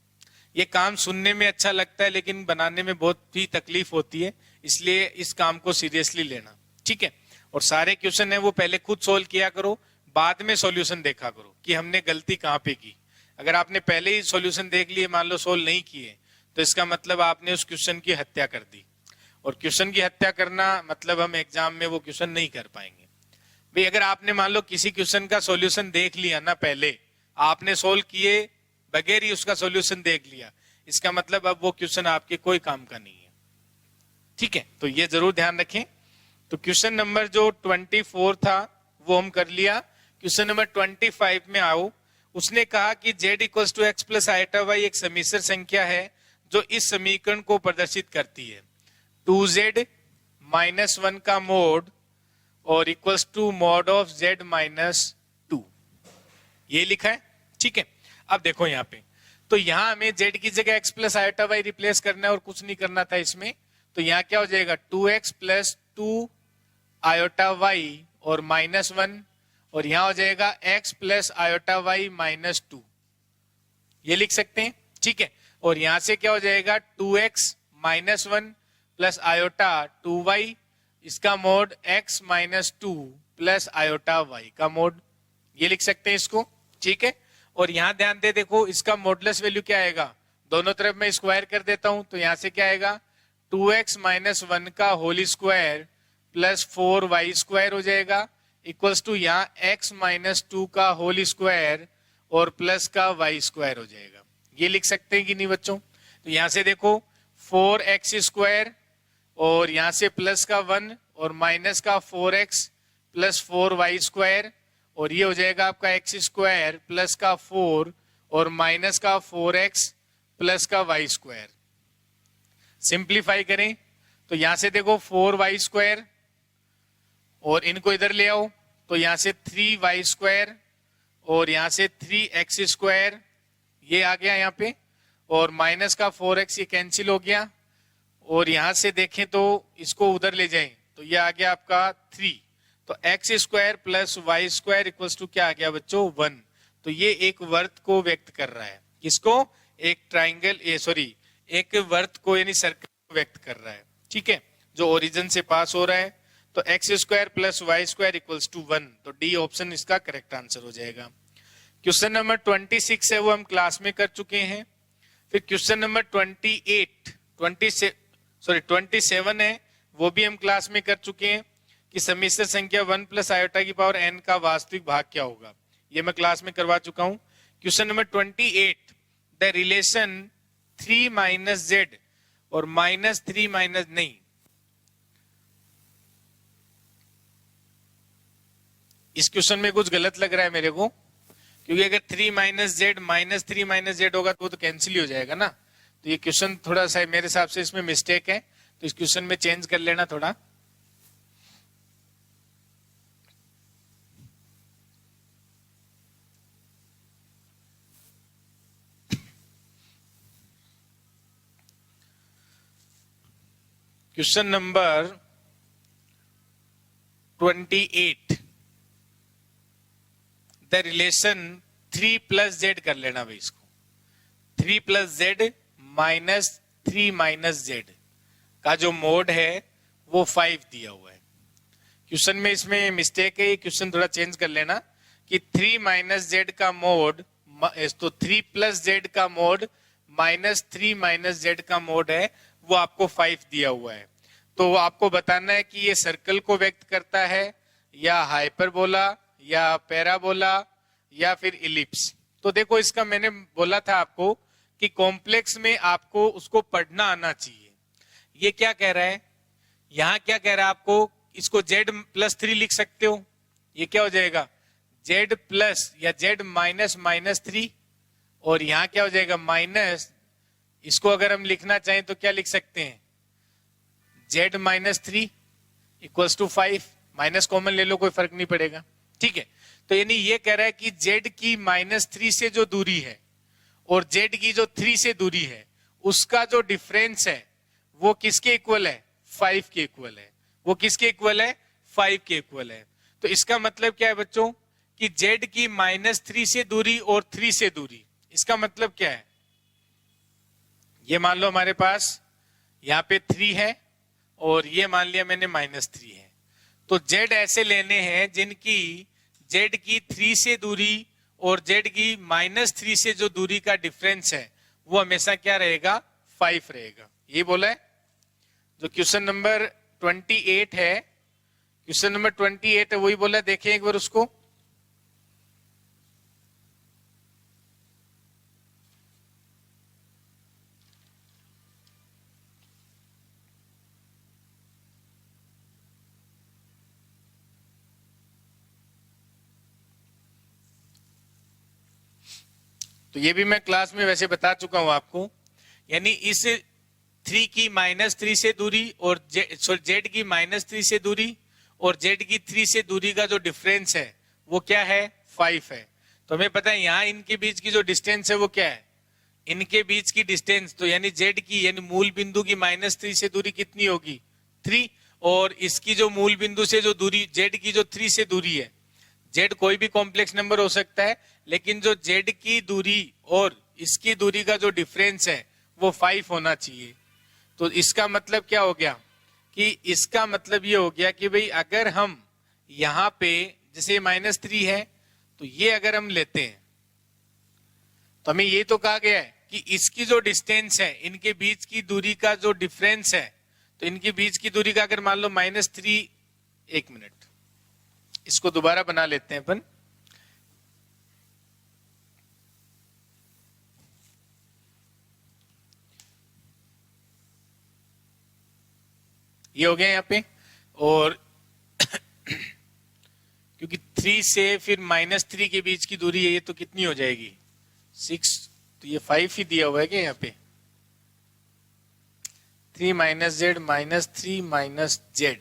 ये काम सुनने में अच्छा लगता है लेकिन बनाने में बहुत ही तकलीफ होती है, इसलिए इस काम को सीरियसली लेना। ठीक है, और सारे क्वेश्चन है वो पहले खुद सोल्व किया करो, बाद में सॉल्यूशन देखा करो कि हमने गलती कहां पे की। अगर आपने पहले ही सॉल्यूशन देख लिए, मान लो सोल्व नहीं किए, तो इसका मतलब आपने उस क्वेश्चन की हत्या कर दी, और क्वेश्चन की हत्या करना मतलब हम एग्जाम में वो क्वेश्चन नहीं कर पाएंगे। भाई अगर आपने मान लो किसी क्वेश्चन का सॉल्यूशन देख लिया ना, पहले आपने सोल्व किए बगैर ही उसका सॉल्यूशन देख लिया, इसका मतलब अब वो क्वेश्चन आपके कोई काम का नहीं है। ठीक है, तो ये जरूर ध्यान रखें। तो क्वेश्चन नंबर जो 24 था वो हम कर लिया। क्वेश्चन नंबर 25 में आओ, उसने कहा कि z equals to x plus iota y एक समिश्र संख्या है जो इस समीकरण को प्रदर्शित करती है, 2z माइनस 1 का मोड और equals to mod of z minus 2, ये लिखा है। ठीक है, अब देखो यहाँ पे, तो यहाँ हमें z की जगह x plus iota y replace करना है और कुछ नहीं करना था इसमें। तो यहाँ क्या हो जाएगा, 2x प्लस 2 आयोटा वाई और माइनस 1, और यहां हो जाएगा x plus iota y minus 2, ये लिख सकते हैं। ठीक है, और यहां से क्या हो जाएगा, 2x minus 1 plus iota 2y, इसका mode x minus 2 plus iota y का मोड, ये लिख सकते हैं इसको। ठीक है, और यहां ध्यान दे, देखो इसका मॉडुलस वैल्यू क्या आएगा, दोनों तरफ मैं स्क्वायर कर देता हूं, तो यहां से क्या आएगा, 2x माइनस 1 का whole square plus 4y square हो जाएगा, इक्वल्स टू यहाँ x माइनस 2 का होल स्क्वायर और प्लस का y स्क्वायर हो जाएगा, ये लिख सकते हैं कि नहीं बच्चों। तो यहां से देखो 4x स्क्वायर और यहां से प्लस का 1 और माइनस का 4x प्लस 4y स्क्वायर, और ये हो जाएगा आपका x स्क्वायर प्लस का 4 और माइनस का 4x प्लस का y स्क्वायर। सिंप्लीफाई करें तो यहां से देखो 4y स्क्वायर और इनको इधर ले आओ, तो यहां से 3y स्क्वायर और यहां से 3x स्क्वायर, ये आ गया यहाँ पे, और माइनस का 4x ये कैंसिल हो गया, और यहां से देखें तो इसको उधर ले जाएं तो ये आ गया आपका 3, तो x square plus y square equals to क्या आ गया बच्चों, 1। तो ये एक वर्त को व्यक्त कर रहा है, किसको, एक ट्राइंगल, एक वर्त को यानी सर्कल को व्यक्त कर रहा है। ठीक है, जो ओरिजिन से पास हो रहा है। तो x square plus y square equals to 1, तो डी ऑप्शन इसका करेक्ट आंसर हो जाएगा। क्वेश्चन नंबर 26 है वो हम क्लास में कर चुके हैं। फिर क्वेश्चन नंबर 27 है वो भी हम क्लास में कर चुके हैं कि सम्मिश्र संख्या 1 प्लस आयोटा की पावर n का वास्तविक भाग क्या होगा, ये मैं क्लास में करवा चुका हूं। Question number 28, the relation 3 minus Z और माइनस 3 माइनस, नहीं, इस क्वेश्चन में कुछ गलत लग रहा है मेरे को, क्योंकि अगर 3 minus z minus 3 minus Z होगा तो वो तो कैंसिल ही हो जाएगा ना। तो ये क्वेश्चन थोड़ा सा मेरे हिसाब से इसमें मिस्टेक है, तो इस क्वेश्चन में चेंज कर लेना थोड़ा। Question number 28, the relation 3 plus Z कर लेना भाई इसको, 3 plus Z minus 3 minus Z का जो मोड है वो 5 दिया हुआ है। क्वेश्चन में इसमें मिस्टेक है, ये क्वेश्चन थोड़ा चेंज कर लेना कि 3 माइनस जेड का मोड, तो 3 प्लस जेड का मोड माइनस 3 माइनस जेड का मोड है, वो आपको 5 दिया हुआ है। तो आपको बताना है कि ये सर्कल को व्यक्त करता है या हाइपरबोला या पैराबोला या फिर इलिप्स। तो देखो इसका मैंने बोला था आपको कि कॉम्प्लेक्स में आपको उसको पढ़ना आना चाहिए। ये क्या कह रहा है, यहां क्या कह रहा है आपको, इसको z प्लस 3 लिख सकते हो, ये क्या हो जाएगा z प्लस या z माइनस माइनस 3, और यहां क्या हो जाएगा माइनस, इसको अगर हम लिखना चाहें तो क्या लिख सकते हैं, z minus 3 equals to 5, minus common ले लो कोई फर्क नहीं पड़ेगा। ठीक है, तो यानी ये कह रहा है कि z की माइनस 3 से जो दूरी है और z की जो 3 से दूरी है उसका जो डिफरेंस है वो किसके इक्वल है, 5 के इक्वल है। वो किसके इक्वल है, 5 के इक्वल है। तो इसका मतलब क्या है बच्चों कि z की माइनस 3 से दूरी और 3 से दूरी, इसका मतलब क्या है, ये मान लो हमारे पास यहाँ पे 3 है और ये मान लिया मैंने माइनस 3 है। तो z ऐसे लेने हैं जिनकी z की 3 से दूरी और z की माइनस 3 से जो दूरी का डिफरेंस है वो हमेशा क्या रहेगा, 5 रहेगा। ये बोला है जो क्वेश्चन नंबर 28 है, क्वेश्चन नंबर 28 है वही बोला, देखें एक बार उसको। तो ये भी मैं क्लास में वैसे बता चुका हूं आपको, यानी इस 3 की -3 से दूरी और जेड की -3 से दूरी और जेड की 3 से दूरी का जो डिफरेंस है वो क्या है, 5 है। तो हमें पता है यहाँ इनके बीच की जो डिस्टेंस है वो क्या है, इनके बीच की डिस्टेंस, तो यानी जेड की यानी मूल बिंदु की -3 से दूरी कितनी होगी, 3, और इसकी जो मूल बिंदु से जो दूरी जेड की जो 3 से दूरी है, जेड कोई भी कॉम्प्लेक्स नंबर हो सकता है, लेकिन जो जेड की दूरी और इसकी दूरी का जो डिफरेंस है वो 5 होना चाहिए। तो इसका मतलब क्या हो गया कि इसका मतलब ये हो गया कि भाई अगर हम यहां पे जैसे -3 है तो ये अगर हम लेते हैं तो हमें ये तो कहा गया है कि इसकी जो डिस्टेंस है, इनके बीच की दूरी का जो डिफरेंस है, तो इनके बीच की दूरी का अगर मान लो -3, 1 मिनट इसको दोबारा बना लेते हैं अपन। ये हो गया यहाँ पे, और क्योंकि 3 से फिर -3 के बीच की दूरी है, ये तो कितनी हो जाएगी 6, तो ये 5 ही दिया हुआ है क्या यहाँ पे, 3 - z -3 - z,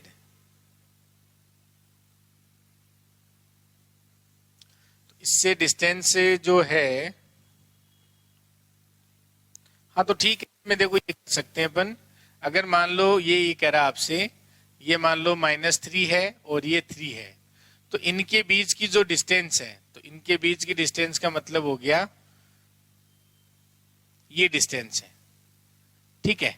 तो इससे डिस्टेंस जो है, हाँ तो ठीक है, मैं देखो ये कर सकते हैं अपन, अगर मान लो ये कह रहा आपसे, ये मान लो -3 है और ये 3 है, तो इनके बीच की जो डिस्टेंस है, तो इनके बीच की डिस्टेंस का मतलब हो गया ये डिस्टेंस है, ठीक है।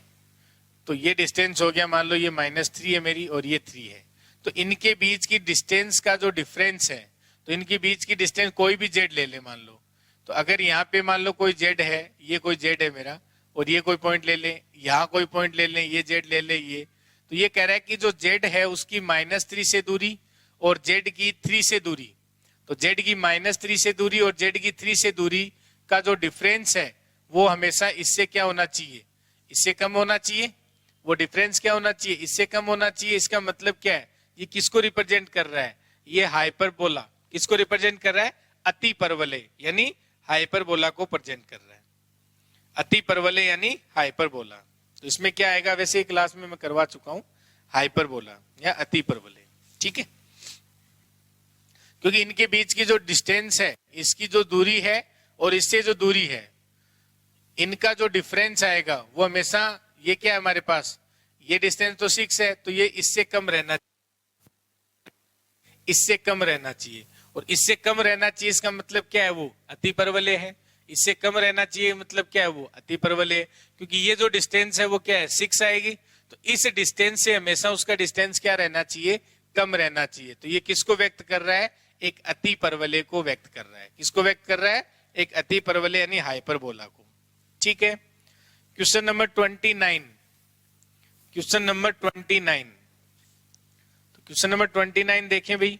तो ये डिस्टेंस हो गया, मान लो ये -3 है मेरी और ये 3 है, तो इनके बीच की डिस्टेंस का जो डिफरेंस है, तो इनके बीच की डिस्टेंस कोई भी जेड ले ले मान लो, तो अगर यहाँ पे मान लो कोई जेड है, ये कोई जेड है मेरा, और ये कोई पॉइंट ले ले, यहाँ कोई पॉइंट ले ले, ये जेड ले ले, ये तो ये कह रहा है कि जो जेड है उसकी -3 से दूरी और जेड की 3 से दूरी, तो जेड की -3 से दूरी और जेड की 3 से दूरी का जो डिफरेंस है वो हमेशा इससे क्या होना चाहिए, इससे कम होना चाहिए। वो डिफरेंस क्या होना चाहिए, इससे कम होना चाहिए। इसका मतलब क्या है, ये किसको रिप्रेजेंट कर रहा है, ये हाइपरबोला किसको रिप्रेजेंट कर रहा है, अति परवलय यानी हाइपरबोला को प्रेजेंट कर रहा है, अति परवलय यानी हाइपरबोला। तो इसमें क्या आएगा, वैसे क्लास में मैं करवा चुका हूं, हाइपरबोला या अति परवलय, ठीक है। क्योंकि इनके बीच की जो डिस्टेंस है, इसकी जो दूरी है और इससे जो दूरी है, इनका जो डिफरेंस आएगा वो हमेशा, ये क्या है हमारे पास, ये डिस्टेंस तो 6 है, तो ये इससे कम रहना, इससे कम रहना चाहिए, और इससे कम रहना चाहिए इसका मतलब क्या है, वो अति परवलय है। इससे कम रहना चाहिए मतलब क्या है, वो अति परवलय, क्योंकि ये जो डिस्टेंस है वो क्या है, 6 आएगी, तो इस डिस्टेंस से हमेशा उसका डिस्टेंस क्या रहना चाहिए, कम रहना चाहिए। तो ये किसको व्यक्त कर रहा है, एक अति परवलय को व्यक्त कर रहा है। किसको व्यक्त कर रहा है, एक अति परवलय यानी हाइपरबोला को, ठीक है। क्वेश्चन नंबर 29, क्वेश्चन नंबर 29, तो क्वेश्चन नंबर 29 देखें भाई।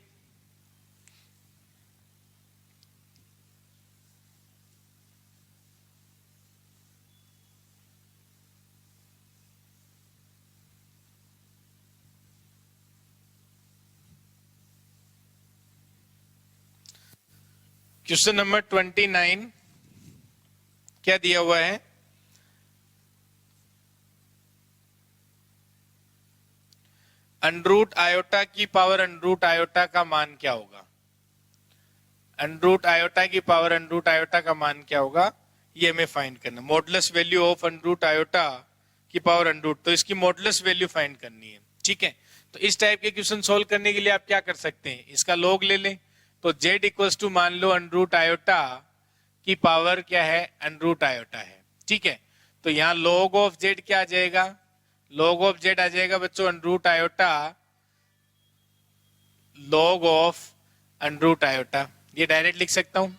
क्वेश्चन नंबर 29 क्या दिया हुआ है, अंडरूट आयोटा की पावर अंडरूट आयोटा का मान क्या होगा, अंडरूट आयोटा की पावर अंडरूट आयोटा का मान क्या होगा, ये हमें फाइंड करना। Modulus value of under root iota की पावर अंडरूट, तो इसकी मॉडुलस वैल्यू फाइंड करनी है, ठीक है। तो इस टाइप के क्वेश्चन सोल्व करने के लिए आप क्या कर सकते हैं, इसका लॉग ले लें, तो z इक्वल्स टू मान लो अंडरूट आयोटा की पावर क्या है, अंडरूट आयोटा है, ठीक है। तो यहाँ log ऑफ z क्या आ जाएगा, log ऑफ z आ जाएगा बच्चों under root iota log of under root iota, ये डायरेक्ट लिख सकता हूं,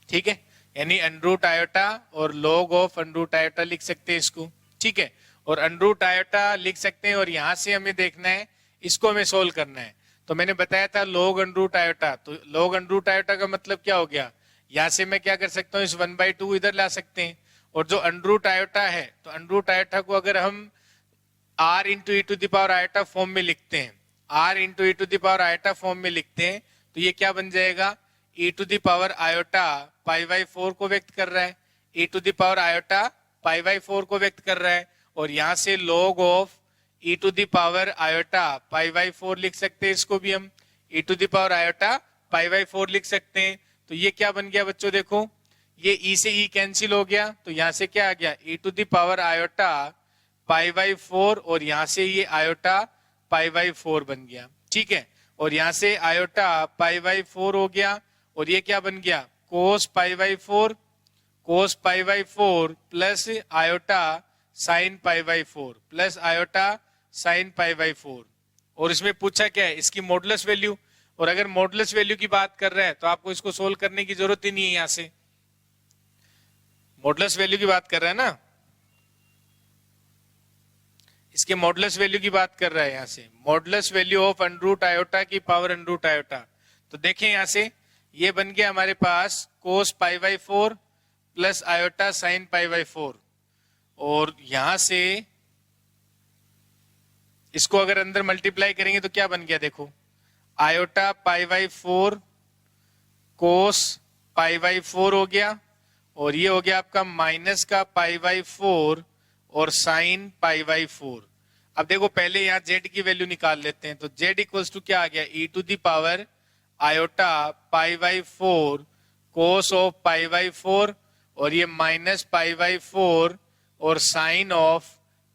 ठीक है। यानी अंडरूट आयोटा और log ऑफ अंडरूट आयोटा लिख सकते हैं इसको, ठीक है। और अंडरूट आयोटा लिख सकते हैं, और यहां से हमें देखना है, इसको हमें सोल्व करना है। तो मैंने बताया था log अंडरूट आयोटा, तो log अंडरूट आयोटा का मतलब क्या हो गया, यहां से मैं क्या कर सकता हूं, इस 1/2 इधर ला सकते हैं, और जो अंडरूट आयोटा है, तो अंडरूट आयोटा को अगर हम r into e to the power iota form में लिखते हैं, r into e to the power iota form में लिखते हैं, तो ये क्या बन जाएगा, e to the power iota pi by 4 को व्यक्त कर रहा है, e to the power iota pi by 4 को व्यक्त कर रहा है, और यहां से log of e to the power iota pi by 4 लिख सकते हैं, इसको भी हम e to the power iota pi by 4 लिख सकते हैं। तो ये क्या बन गया बच्चों, देखो ये e से e कैंसिल हो गया, तो यहां से क्या आ गया e to the power iota pi by 4, और यहां से ये आयोटा पाई बाई 4 बन गया, ठीक है। और यहां से आयोटा पाई बाई 4 हो गया, और ये क्या बन गया cos pi by 4, cos pi by 4 plus iota sine pi by 4 plus iota sine pi by 4। और इसमें पूछा क्या है, इसकी मॉडुलस वैल्यू, और अगर मॉडुलस वैल्यू की बात कर रहा है तो आपको इसको सोल्व करने की जरूरत ही नहीं है, यहां से मॉडुलस वैल्यू की बात कर रहा है ना, इसके मॉडुलस वैल्यू की बात कर रहा है, यहां से modulus value of under root iota की पावर अंडर रूट आयोटा। तो देखें यहां से ये बन गया हमारे पास cos pi by 4 plus iota sine pi by 4, और यहां से इसको अगर अंदर मल्टीप्लाई करेंगे तो क्या बन गया, देखो iota pi by 4 cos pi by 4 हो गया, और ये हो गया आपका माइनस का पाई बाई 4 और साइन पाई बाई 4। अब देखो पहले यहाँ z की वैल्यू निकाल लेते हैं, तो z इक्वल्स टू क्या आ गया e to the power iota pi by 4 cos of pi by 4, और ये माइनस पाई बाई 4 और साइन ऑफ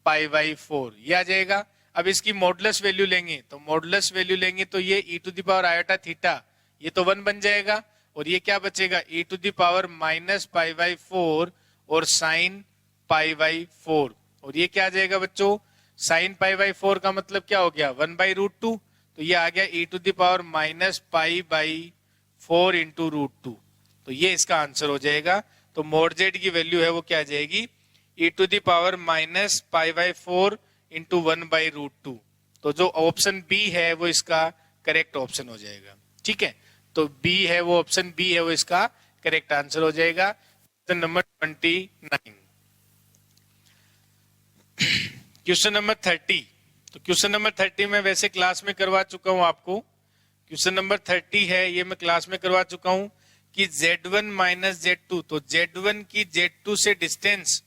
पाई बाई 4, ये आ जाएगा। अब इसकी मॉडुलस वैल्यू लेंगे, तो मॉडुलस वैल्यू लेंगे तो ये e to the power iota theta ये तो 1 बन जाएगा, और ये क्या बचेगा e to the power minus pi by 4 और साइन पाई बाई 4, और ये क्या आ जाएगा बच्चों साइन पाई बाई 4 का मतलब क्या हो गया 1 बाई रूट 2, तो ये आ गया e to the power minus pi by 4 into root 2, तो ये इसका आंसर हो जाएगा। तो मोड जेड की वैल्यू है वो क्या आ जाएगी e to the power minus pi by 4 into 1 by root 2, तो जो ऑप्शन बी है वो इसका करेक्ट ऑप्शन हो जाएगा, ठीक है। तो बी है वो ऑप्शन बी है वो इसका करेक्ट आंसर हो जाएगा। Question number 29, question number 30। तो क्वेश्चन नंबर 30 में वैसे क्लास में करवा चुका हूं आपको, क्वेश्चन नंबर 30 है ये मैं क्लास में करवा चुका हूं कि Z1 माइनस Z2, तो Z1 की Z2 से डिस्टेंस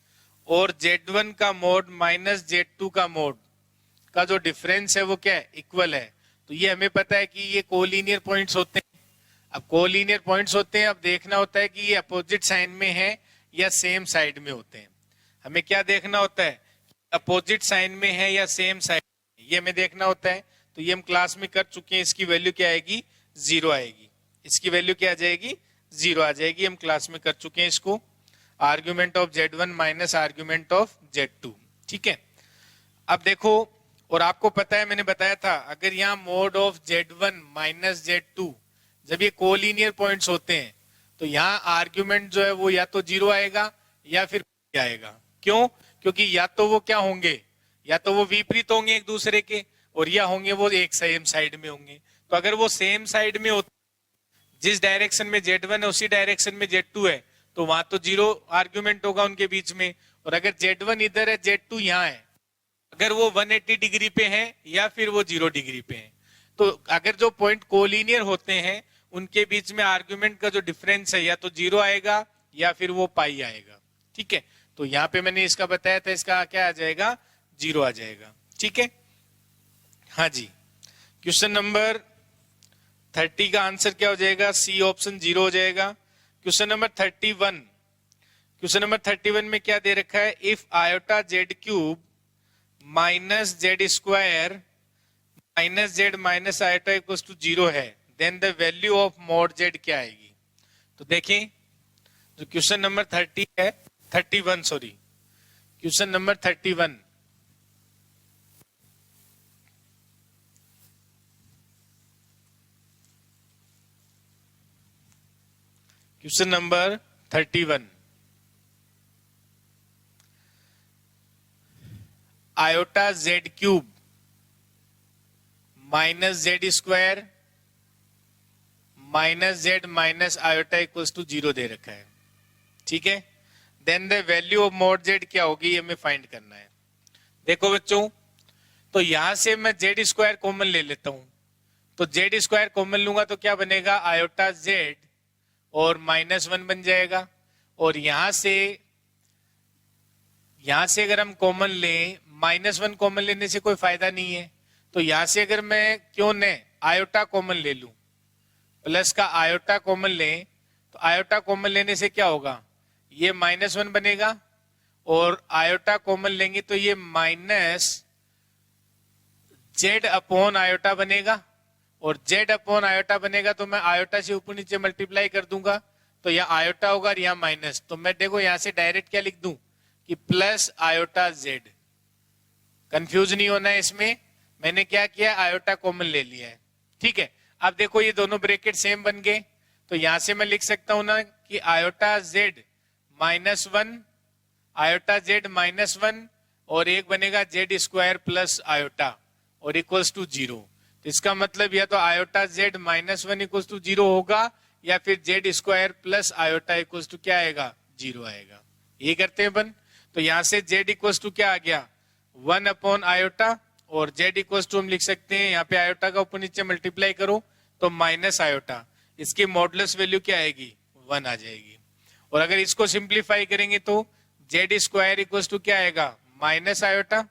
और Z1 का मोड माइनस Z2 का मोड का जो डिफरेंस है वो क्या है इक्वल है। तो ये हमें पता है कि ये कोलिनियर पॉइंट्स होते हैं। अब कोलिनियर पॉइंट्स होते हैं, अब देखना होता है कि ये अपोजिट साइन में है या सेम साइड में होते हैं। हमें क्या देखना होता है अपोजिट साइन में है या सेम साइड में, ये हमें देखना होता है। तो ये हम क्लास में कर चुके हैं, इसकी वैल्यू क्या आएगी 0 आएगी, इसकी वैल्यू क्या आ जाएगी 0 आ जाएगी, हम क्लास में कर चुके हैं इसको। Argument of Z1 minus argument of Z2, ठीक है। अब देखो, और आपको पता है मैंने बताया था अगर यहाँ mode of Z1 minus Z2 जब ये कोलिनियर पॉइंट्स होते हैं तो यहाँ आर्ग्यूमेंट जो है वो या तो 0 आएगा या फिर आएगा। क्यों? क्योंकि या तो वो क्या होंगे, या तो वो विपरीत होंगे एक दूसरे के, और या होंगे वो एक सेम साइड में होंगे। तो अगर वो सेम साइड में होते, जिस डायरेक्शन में Z1 है उसी डायरेक्शन में Z2 है, तो वहां तो 0 आर्ग्यूमेंट होगा उनके बीच में। और अगर Z1 इधर है Z2 यहाँ है, अगर वो 180 डिग्री पे है या फिर वो 0 डिग्री पे है, तो अगर जो पॉइंट कोलिनियर होते हैं उनके बीच में आर्ग्यूमेंट का जो डिफरेंस है या तो 0 आएगा या फिर वो पाई आएगा, ठीक है। तो यहाँ पे मैंने इसका बताया था, इसका क्या आ जाएगा 0 आ जाएगा, ठीक है। हाँ जी, क्वेश्चन नंबर 30 का आंसर क्या हो जाएगा, सी ऑप्शन 0 हो जाएगा। क्वेश्चन नंबर 31, क्वेश्चन नंबर 31 में क्या दे रखा है, if iota z cube minus z square minus z minus iota equals to 0 है, then the value of mod z क्या आएगी। तो देखें जो क्वेश्चन नंबर 30 है 31 sorry, question number 31, question number 31, iota z cube minus z square minus z minus iota equals to 0 दे रखा है, ठीक है। Then the value of mod z क्या होगी ये हमें फाइंड करना है। देखो बच्चों, तो यहां से मैं जेड स्क्वायर कॉमन ले लेता हूं, तो जेड स्क्वायर कॉमन लूंगा तो क्या बनेगा आयोटा जेड और -1 बन जाएगा। और यहां से अगर हम कॉमन लें, -1 कॉमन लेने से कोई फायदा नहीं है, तो यहां से अगर मैं क्यों न आयोटा कॉमन ले लूं, प्लस का आयोटा कॉमन लें, तो आयोटा कॉमन लेने से क्या होगा, ये -1 बनेगा और आयोटा कॉमन लेंगे तो ये -z अपॉन आयोटा बनेगा। और z अपॉन आयोटा बनेगा तो मैं आयोटा से ऊपर नीचे मल्टीप्लाई कर दूंगा, तो यहाँ आयोटा होगा और यहाँ माइनस। तो मैं देखो यहां से डायरेक्ट क्या लिख दूं कि प्लस आयोटा z। कंफ्यूज नहीं होना है इसमें, मैंने क्या किया, आयोटा कॉमन ले लिया है। ठीक है, अब देखो ये दोनों ब्रैकेट सेम बन गए, तो यहां से मैं लिख सकता हूं ना कि आयोटा z -1, आयोटा z -1 और एक बनेगा z स्क्वायर प्लस आयोटा और इक्वल्स टू 0। तो इसका मतलब या तो आयोटा z -1 इक्वल्स टू 0 होगा, या फिर z square plus iota equals to क्या आएगा, 0 आएगा। ये करते हैं अपन, तो यहां से z इक्वल्स टू क्या आ गया, 1 अपॉन आयोटा, और z इक्वल्स टू हम लिख सकते हैं यहाँ पे आयोटा का ऊपर नीचे मल्टीप्लाई करो तो माइनस आयोटा, इसकी मॉडुलस वैल्यू क्या आएगी, 1 आ जाएगी। और अगर इसको सिंप्लीफाई करेंगे तो z स्क्वायर इक्वल्स टू क्या आएगा, माइनस आयोटा,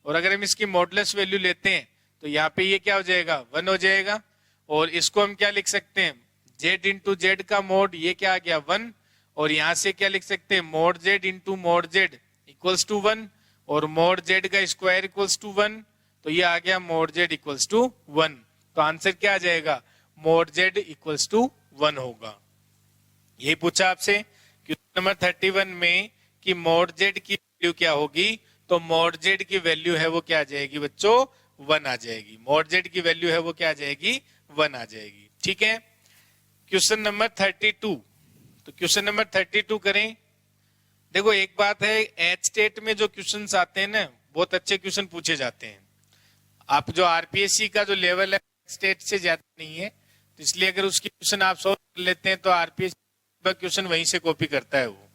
और अगर हम इसकी मॉडुलस वैल्यू लेते हैं तो यहाँ पे ये क्या हो जाएगा, 1 हो जाएगा। और इसको हम क्या लिख सकते हैं, z इंटू जेड का मोड, ये क्या आ गया 1, और यहां से क्या लिख सकते हैं, mod z into mod z equals to 1, और मोड z का स्क्वायर इक्वल्स टू 1, तो ये आ गया मोड z इक्वल्स टू 1। तो आंसर क्या आ जाएगा, मोड z इक्वल्स टू 1 होगा। यही पूछा आपसे क्वेश्चन नंबर 31 में कि मोड z की वैल्यू क्या होगी, तो मोड z की वैल्यू है वो क्या आ जाएगी बच्चों, 1 आ जाएगी। मोड z की वैल्यू है वो क्या आ जाएगी, 1 आ जाएगी। ठीक है, क्वेश्चन नंबर 32। तो क्वेश्चन नंबर 32 करें। देखो एक बात है, एच स्टेट में जो क्वेश्चंस आते हैं ना, बहुत अच्छे क्वेश्चन पूछे जाते हैं। आप जो आरपीएससी का जो लेवल है स्टेट से ज्यादा नहीं है, तो इसलिए अगर उसकी क्वेश्चन आप सॉल्व कर लेते हैं तो आरपीएससी का क्वेश्चन वहीं से कॉपी करता है वो,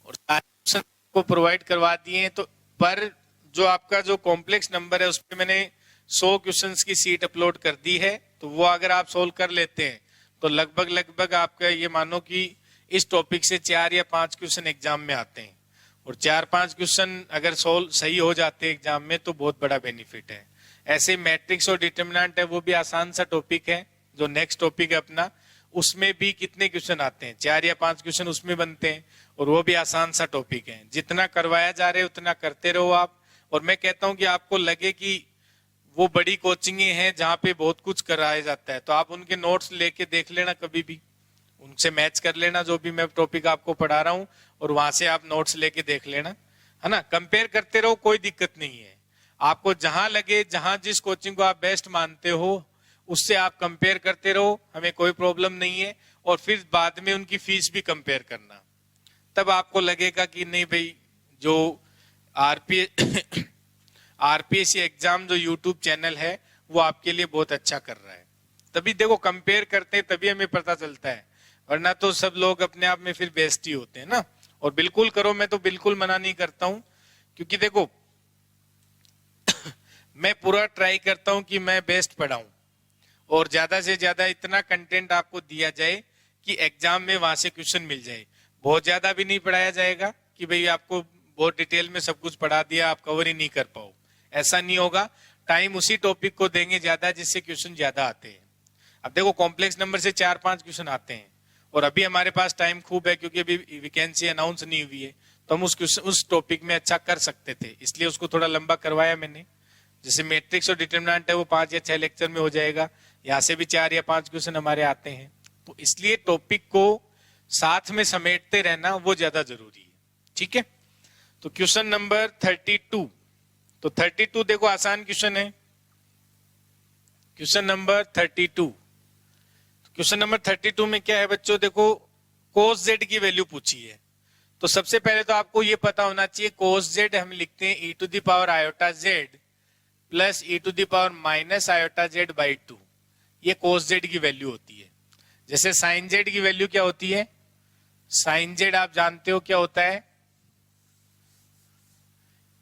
और सारे क्वेश्चन को प्रोवाइड करवा दिए हैं। तो पर जो आपका जो कॉम्प्लेक्स नंबर है उस पर मैंने 100 क्वेश्चंस की सीट अपलोड कर दी है, तो वो अगर आप सोल्व कर लेते हैं तो लगभग आपका ये मानो कि इस टॉपिक से 4 या 5 क्वेश्चन एग्जाम में आते हैं, और 4-5 क्वेश्चन अगर सोल्व सही हो जाते हैं एग्जाम में तो बहुत बड़ा बेनिफिट है। ऐसे मैट्रिक्स और डिटरमिनेंट है वो भी आसान सा टॉपिक है, जो नेक्स्ट टॉपिक है अपना, उसमें भी कितने क्वेश्चन आते हैं, 4 या 5 क्वेश्चन उसमें बनते हैं, और वो भी आसान सा टॉपिक है। जितना करवाया जा रहा है उतना करते रहो आप। और मैं कहता हूं कि आपको लगे कि वो बड़ी कोचिंगें हैं जहां पे बहुत कुछ कराया जाता है, तो आप उनके नोट्स लेके देख लेना, कभी भी उनसे मैच कर लेना जो भी मैं टॉपिक आपको पढ़ा रहा हूं, और वहां से आप नोट्स लेके देख लेना, है ना। कंपेयर करते रहो, कोई दिक्कत नहीं है। आपको जहां लगे, जहां जिस कोचिंग को आप बेस्ट मानते हो उससे आप कंपेयर करते रहो, हमें कोई प्रॉब्लम नहीं है। और फिर बाद में उनकी फीस भी कंपेयर करना, तब आपको लगेगा कि नहीं भाई, जो आरपीएससी एग्जाम जो यूट्यूब चैनल है वो आपके लिए बहुत अच्छा कर रहा है। तभी देखो कंपेयर करते हैं तभी हमें पता चलता है, वरना तो सब लोग अपने आप में फिर बेस्ट ही होते हैं ना। और बिल्कुल करो, मैं तो बिल्कुल मना नहीं करता हूं, क्योंकि देखो मैं पूरा ट्राई करता हूं कि मैं बेस्ट पढ़ाऊं, और ज्यादा से ज्यादा इतना कंटेंट आपको दिया जाए कि एग्जाम में वहां से क्वेश्चन मिल जाए। बहुत ज्यादा भी नहीं पढ़ाया जाएगा कि भाई आपको बहुत डिटेल में सब कुछ पढ़ा दिया आप कवर ही नहीं कर पाओ, ऐसा नहीं होगा। टाइम उसी टॉपिक को देंगे ज्यादा जिससे क्वेश्चन ज्यादा आते हैं। अब देखो कॉम्प्लेक्स नंबर से 4-5 क्वेश्चन आते हैं, और अभी हमारे पास टाइम खूब है क्योंकि अभी वैकेंसी अनाउंस नहीं हुई है, तो हम उस टॉपिक में अच्छा कर सकते थे, इसलिए उसको थोड़ा लंबा करवाया मैंने। जैसे मैट्रिक्स और डिटरमिनेंट है वो 5 या 6 लेक्चर में हो जाएगा, यहाँ से भी 4 या 5 क्वेश्चन हमारे आते हैं, तो इसलिए टॉपिक को साथ में समेटते रहना वो ज्यादा जरूरी है। ठीक है, तो क्वेश्चन नंबर 32। तो 32 देखो आसान क्वेश्चन है, क्वेश्चन नंबर 32। क्वेश्चन नंबर 32 में क्या है बच्चों, देखो cos z की वैल्यू पूछी है। तो सबसे पहले तो आपको ये पता होना चाहिए cos z हम लिखते हैं e to the power iota z plus e to the power minus iota z by 2, ये cos z की वैल्यू होती है। जैसे sin z की वैल्यू क्या होती है, sin z आप जानते हो क्या होता है,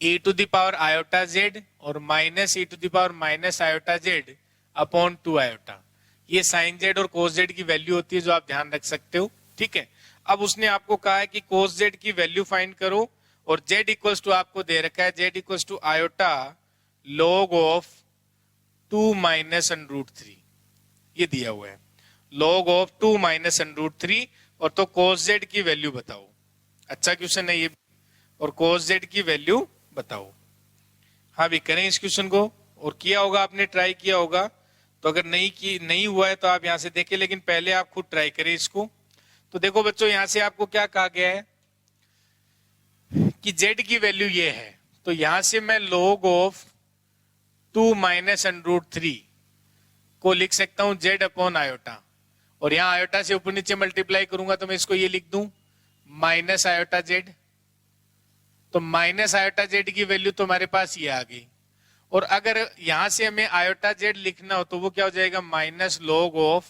e to the power iota z और minus e to the power minus iota z upon 2 iota. ये साइन जेड और कोस जेड की वैल्यू होती है जो आप ध्यान रख सकते हो, ठीक है। अब उसने आपको कहा है कि कोस जेड की वैल्यू फाइंड करो और जेड इक्वल्स टू आपको दे रखा है z equals to iota log of 2 minus √3, ये दिया हुआ है log ऑफ 2 माइनस √3, और तो cos z की वैल्यू बताओ। अच्छा क्वेश्चन है ये, और cos z की वैल्यू बताओ। हाँ भी करें इस क्वेश्चन को, और किया होगा आपने, ट्राई किया होगा, तो अगर नहीं हुआ है तो आप यहां से देखें, लेकिन पहले आप खुद ट्राई करें इसको। तो देखो बच्चों, यहां से आपको क्या कहा गया है कि z की वैल्यू ये है, तो यहां से मैं log ऑफ 2 माइनस √3 को लिख सकता हूं z अपॉन आयोटा, और यहां आयोटा से ऊपर नीचे मल्टीप्लाई करूंगा तो मैं इसको ये लिख दूं माइनस आयोटा जेड। तो माइनस आयोटा जेड की वैल्यू तो हमारे पास ये आ गई, और अगर यहां से हमें आयोटा जेड लिखना हो तो वो क्या हो जाएगा, माइनस log ऑफ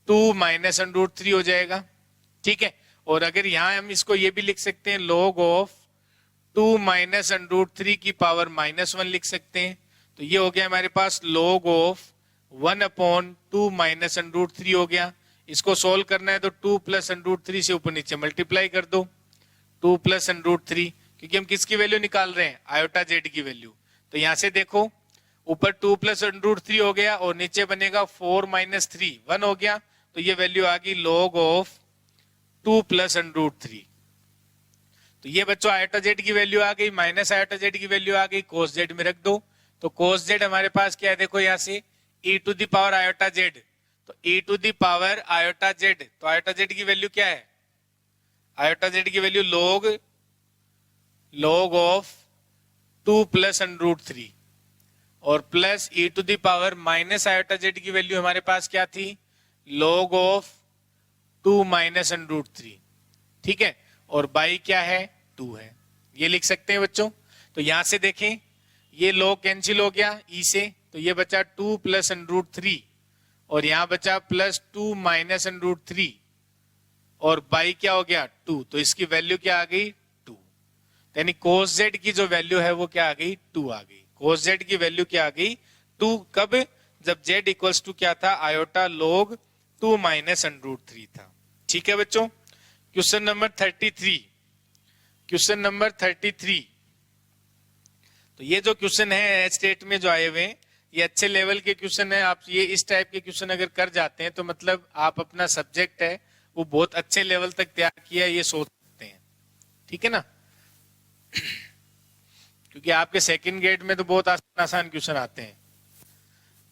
2 माइनस √3 हो जाएगा, ठीक है। और अगर यहां हम इसको ये भी लिख सकते हैं log ऑफ 2 माइनस √3 की पावर -1 लिख सकते हैं, तो ये हो गया हमारे पास log ऑफ 1 अपॉन 2 माइनस √3 हो गया। इसको सोल्व करना है तो 2 प्लस √3 से ऊपर नीचे मल्टीप्लाई कर दो, 2 प्लस √3, क्योंकि हम किसकी वैल्यू निकाल रहे हैं, आयोटा जेड की वैल्यू। तो यहां से देखो ऊपर 2 प्लस √3 हो गया और नीचे बनेगा 4 माइनस 3 1 हो गया, तो ये वैल्यू आ गई log ऑफ 2 प्लस √3। तो ये बच्चों आयोटा जेड की वैल्यू आ गई, माइनस आयोटा जेड की वैल्यू आ गई, कोस जेड में रख दो। तो कोस जेड हमारे पास क्या है, देखो यहां से e to the power iota Z, तो e to the power iota Z, तो आयोटा जेड की वैल्यू क्या है, आयोटा जेड की वैल्यू log ऑफ 2 प्लस √3, और plus e to the power minus iota Z की वैल्यू हमारे पास क्या थी, log ऑफ 2 माइनस √3, ठीक है। और बाई क्या है, 2 है, ये लिख सकते हैं बच्चों। तो यहां से देखें ये log कैंसिल हो गया e से, तो ये बचा 2 प्लस √3, और यहां बचा प्लस 2 माइनस √3, और बाई क्या हो गया 2, तो इसकी वैल्यू क्या आ गई 2। यानी cos z की जो वैल्यू है वो क्या आ गई, 2 आ गई। cos z की वैल्यू क्या आ गई, 2, कब, जब z इक्वल्स टू क्या था, आयोटा log 2 माइनस √3 था, ठीक है बच्चों। Question number 33, question number 33। तो ये जो क्वेश्चन है स्टेट में जो आए हुए हैं, ये अच्छे लेवल के क्वेश्चन है। आप ये इस टाइप के क्वेश्चन अगर कर जाते हैं तो मतलब आप अपना सब्जेक्ट है वो बहुत अच्छे लेवल तक तैयार किया, ये सोच सकते हैं, ठीक है ना। क्योंकि आपके सेकंड ग्रेड में तो बहुत आसान आसान क्वेश्चन आते हैं,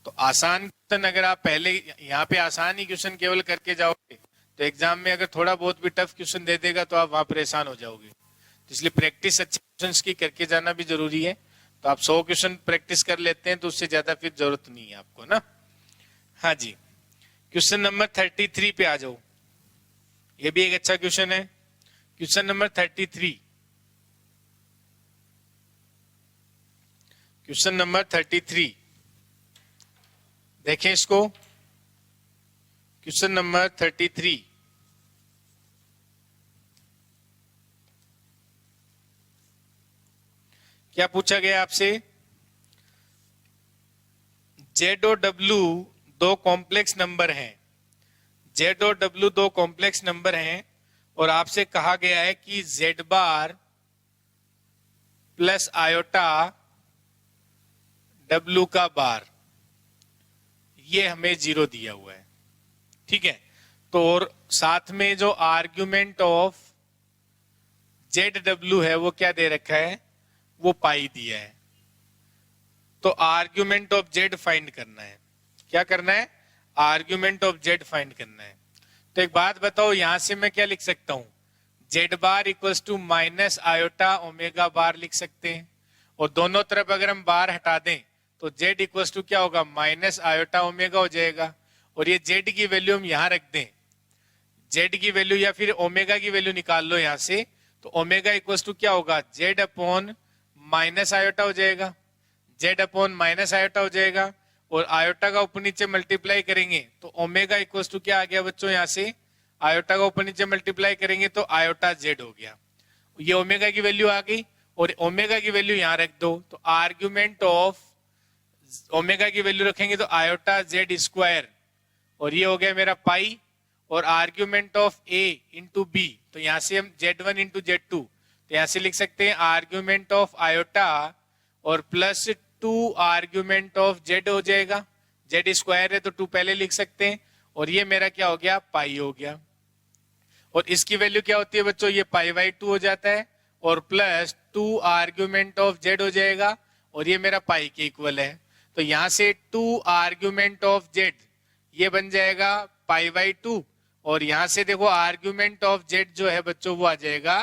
तो आसान क्वेश्चन अगर आप पहले यहाँ पे आसान ही क्वेश्चन केवल करके जाओगे तो एग्जाम में अगर थोड़ा बहुत भी टफ क्वेश्चन दे देगा तो आप वहां परेशान हो जाओगे। तो इसलिए प्रैक्टिस अच्छे क्वेश्चन की करके जाना भी जरूरी है। तो आप 100 क्वेश्चन प्रैक्टिस कर लेते हैं तो उससे ज्यादा फिर जरूरत नहीं है आपको ना। हाँ जी, क्वेश्चन नंबर 33 पे आ जाओ। ये भी एक अच्छा क्वेश्चन है, क्वेश्चन नंबर 33। क्वेश्चन नंबर 33 देखें इसको, क्वेश्चन नंबर 33। क्या पूछा गया आपसे, जेड और डब्ल्यू दो कॉम्प्लेक्स नंबर हैं, जेड और डब्ल्यू दो कॉम्प्लेक्स नंबर हैं, और आपसे कहा गया है कि जेड बार प्लस आयोटा डब्ल्यू का बार, ये हमें 0 दिया हुआ है, ठीक है। तो और साथ में जो आर्ग्यूमेंट ऑफ जेड डब्ल्यू है वो क्या दे रखा है, वो पाई दिया है। तो आर्ग्यूमेंट ऑफ जेड फाइंड करना है, क्या करना है, आर्ग्यूमेंट ऑफ जेड फाइंड करना है। तो एक बात बताओ, यहां से मैं क्या लिख सकता हूं, Z bar equals to minus iota omega bar लिख सकते हैं, और दोनों तरफ अगर हम बार हटा दें तो जेड इक्वल्स टू क्या होगा, माइनस आयोटा ओमेगा हो जाएगा। और ये जेड की वैल्यू हम यहां रख दें, जेड की वैल्यू या फिर ओमेगा की वैल्यू निकाल लो यहां से, तो ओमेगा इक्वल्स टू क्या होगा, जेड अपॉन माइनस आयोटा हो जाएगा, जेड अपॉन माइनस आयोटा हो जाएगा, और आयोटा का ऊपर नीचे मल्टीप्लाई करेंगे तो ओमेगा इक्वल्स टू क्या आ गया बच्चों, यहां से आयोटा का ऊपर नीचे मल्टीप्लाई करेंगे तो आयोटा जेड हो गया। ये ओमेगा की वैल्यू आ गई, और ओमेगा की वैल्यू यहां रख दो, तो आर्ग्यूमेंट ऑफ ओमेगा की वैल्यू रखेंगे तो आयोटा जेड स्क्वायर और ये हो गया मेरा पाई, और argument of A into B, तो यहां से हम z1 इंटू z2, तो यहां से लिख सकते हैं आर्ग्यूमेंट ऑफ आयोटा और प्लस 2 आर्ग्यूमेंट ऑफ z हो जाएगा, z स्क्वायर है तो 2 पहले लिख सकते हैं, और ये मेरा क्या हो गया, पाई हो गया। और इसकी वैल्यू क्या होती है बच्चों, ये पाई बाई 2 हो जाता है, और प्लस 2 आर्ग्यूमेंट ऑफ z हो जाएगा, और ये मेरा पाई के इक्वल है। तो यहां से 2 आर्ग्यूमेंट ऑफ z ये बन जाएगा पाई बाई 2, और यहां से देखो आर्ग्यूमेंट ऑफ z जो है बच्चों वो आ जाएगा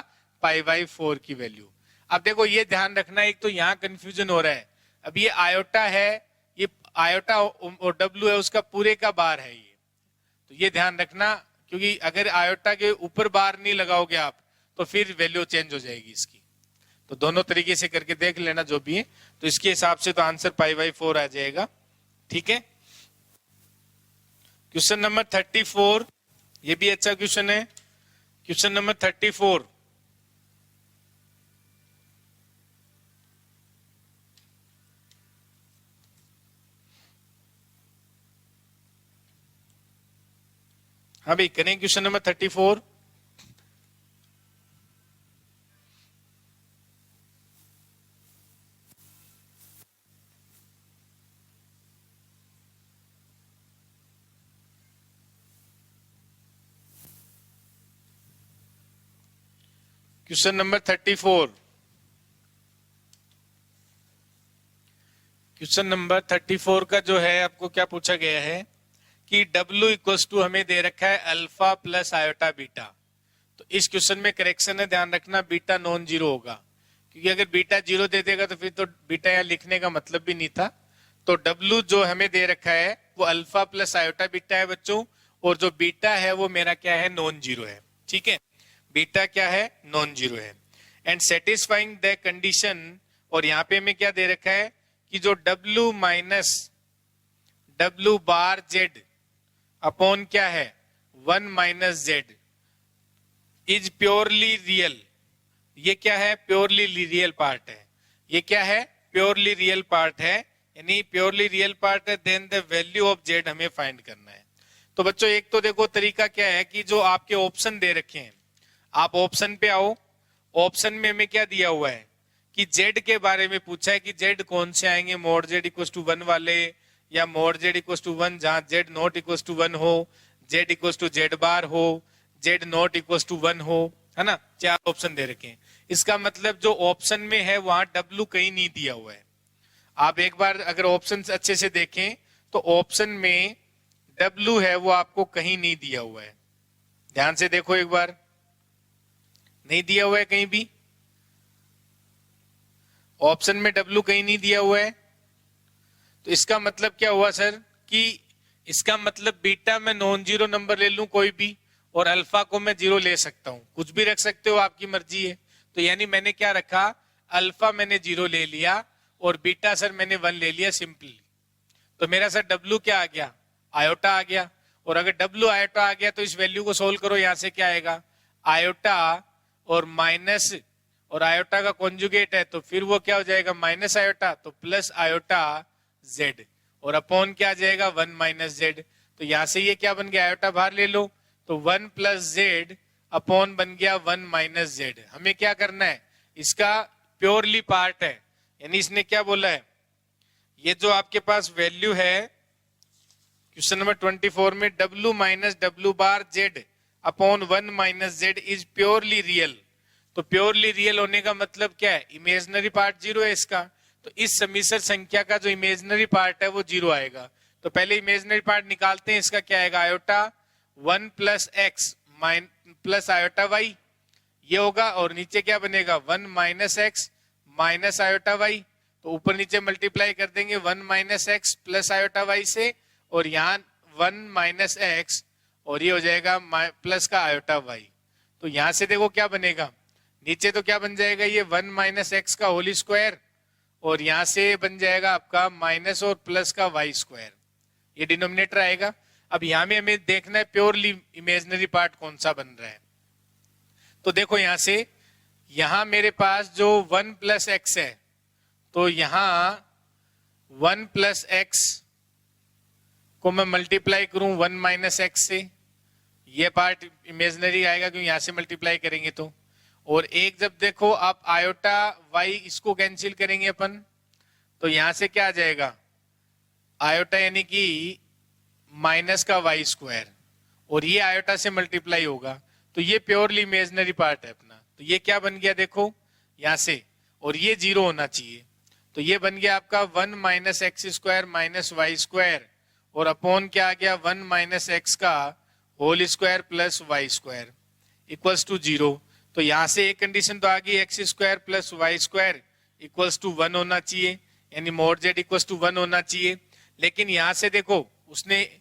पाई बाई 4 की वैल्यू। अब देखो ये ध्यान रखना, एक तो यहाँ कंफ्यूजन हो रहा है, अब ये आयोटा है, ये आयोटा और w है उसका पूरे का बार है ये, तो ये ध्यान रखना, क्योंकि अगर आयोटा के ऊपर बार नहीं लगाओगे आप तो फिर वैल्यू चेंज हो जाएगी इसकी। तो दोनों तरीके से करके देख लेना जो भी है, तो इसके हिसाब से तो आंसर पाई बाई 4 आ जाएगा। ठीक है, क्वेश्चन नंबर 34, ये भी अच्छा क्वेश्चन है। क्वेश्चन नंबर 34, हाँ भाई करें question number 34। Question number 34, question number 34 का जो है आपको क्या पूछा गया है कि W इक्वल्स टू हमें दे रखा है अल्फा प्लस आयोटा बीटा। तो इस क्वेश्चन में करेक्शन है, ध्यान रखना बीटा नॉन जीरो होगा, क्योंकि अगर बीटा जीरो दे देगा तो फिर तो बीटा यहाँ लिखने का मतलब भी नहीं था। तो W जो हमें दे रखा है वो अल्फा प्लस आयोटा बीटा है बच्चों, और जो बीटा है वो मेरा क्या है, नॉन जीरो है। ठीक है, बीटा क्या है, नॉन जीरो है। एंड सेटिस्फाइंग द कंडीशन, और यहाँ पे हमें क्या दे रखा है कि जो W माइनस W बार Z अपॉन क्या है 1 minus Z is purely real. ये क्या है, प्योरली रियल पार्ट है। ये क्या है, प्योरली रियल पार्ट है, यानी प्योरली रियल पार्ट है, then the value of Z हमें फाइंड करना है। तो बच्चों एक तो देखो तरीका क्या है कि जो आपके ऑप्शन दे रखे हैं, आप ऑप्शन पे आओ, ऑप्शन में हमें क्या दिया हुआ है कि Z के बारे में पूछा है कि Z कौन से आएंगे, मोड Z इक्वल टू 1 वाले, या मोड Z इक्वल टू 1 जहां Z नॉट इक्वल टू 1 हो, Z इक्वल टू Z बार हो, Z नॉट इक्वल टू 1 हो, है ना। 4 ऑप्शन दे रखे हैं। इसका मतलब जो ऑप्शन में है वहां W कहीं नहीं दिया हुआ है। आप एक बार अगर ऑप्शन अच्छे से देखें तो ऑप्शन में W है वो आपको कहीं नहीं दिया हुआ है। ध्यान से देखो एक बार, नहीं दिया हुआ है कहीं भी, ऑप्शन में W कहीं नहीं दिया हुआ है। तो इसका मतलब क्या हुआ सर कि इसका मतलब बीटा में नॉन जीरो नंबर ले लूं कोई भी, और अल्फा को मैं जीरो ले सकता हूं, कुछ भी रख सकते हो, आपकी मर्जी है। तो यानी मैंने क्या रखा, अल्फा मैंने जीरो ले लिया और बीटा सर मैंने 1 ले लिया सिंपली। तो मेरा सर W क्या आ गया, आयोटा आ गया। और अगर W आयोटा आ गया तो इस वैल्यू को सोल्व करो, यहां से क्या आएगा, आयोटा और माइनस, और आयोटा का कॉन्जुगेट है तो फिर वो क्या हो जाएगा, माइनस आयोटा, तो प्लस आयोटा Z, और अपॉन क्या आ जाएगा 1 माइनस Z। तो यहां से ये क्या बन गया, आयोटा बाहर ले लो, तो 1 प्लस Z अपॉन बन गया 1 माइनस Z। हमें क्या करना है, इसका प्योरली पार्ट है, यानी इसने क्या बोला है, ये जो आपके पास वैल्यू है क्वेश्चन नंबर 24 में W minus W bar Z upon 1 minus Z is purely real. तो प्योरली रियल होने का मतलब क्या है, इमेजिनरी पार्ट जीरो है इसका, तो इस समीसर संख्या का जो इमेजिनरी पार्ट है वो जीरो आएगा। तो पहले इमेजिनरी पार्ट निकालते हैं, इसका क्या आएगा, iota 1 plus x plus iota y, ये होगा, और नीचे क्या बनेगा 1 minus x minus iota y. तो ऊपर नीचे मल्टीप्लाई कर देंगे 1 minus x plus iota y से, और यहाँ 1 माइनस एक्स, और ये हो जाएगा प्लस का आयोटा वाई। तो यहां से देखो क्या बनेगा, नीचे तो क्या बन जाएगा, ये 1 माइनस एक्स का होल स्क्वायर, और यहां से बन जाएगा आपका माइनस और प्लस का वाई स्क्वायर, ये डिनोमिनेटर आएगा। अब यहां में हमें देखना है प्योरली इमेजिनरी पार्ट कौन सा बन रहा है। तो देखो यहां से, यहां मेरे पास जो 1 प्लस एक्स है, तो यहां 1 प्लस एक्स को मैं मल्टीप्लाई करूं 1 माइनस एक्स से, ये पार्ट इमेजिनरी आएगा क्योंकि यहां से मल्टीप्लाई करेंगे तो, और एक जब देखो आप आयोटा वाई इसको कैंसिल करेंगे अपन, तो यहां से क्या आ जाएगा आयोटा यानी कि माइनस का वाई स्क्वायर, और ये आयोटा से मल्टीप्लाई होगा, तो ये प्योरली इमेजिनरी पार्ट है अपना। तो ये क्या बन गया देखो यहां से, और ये 0 होना चाहिए, तो ये बन गया आपका 1 minus x square minus y square, और अपॉन क्या आ गया 1 माइनस एक्स का whole square plus y square equals to 0। तो यहां से एक कंडीशन तो आ गई x square plus y square equals to 1 होना चाहिए, यानी मोड जेड इक्वल्स टू 1 होना चाहिए। लेकिन यहां से देखो उसने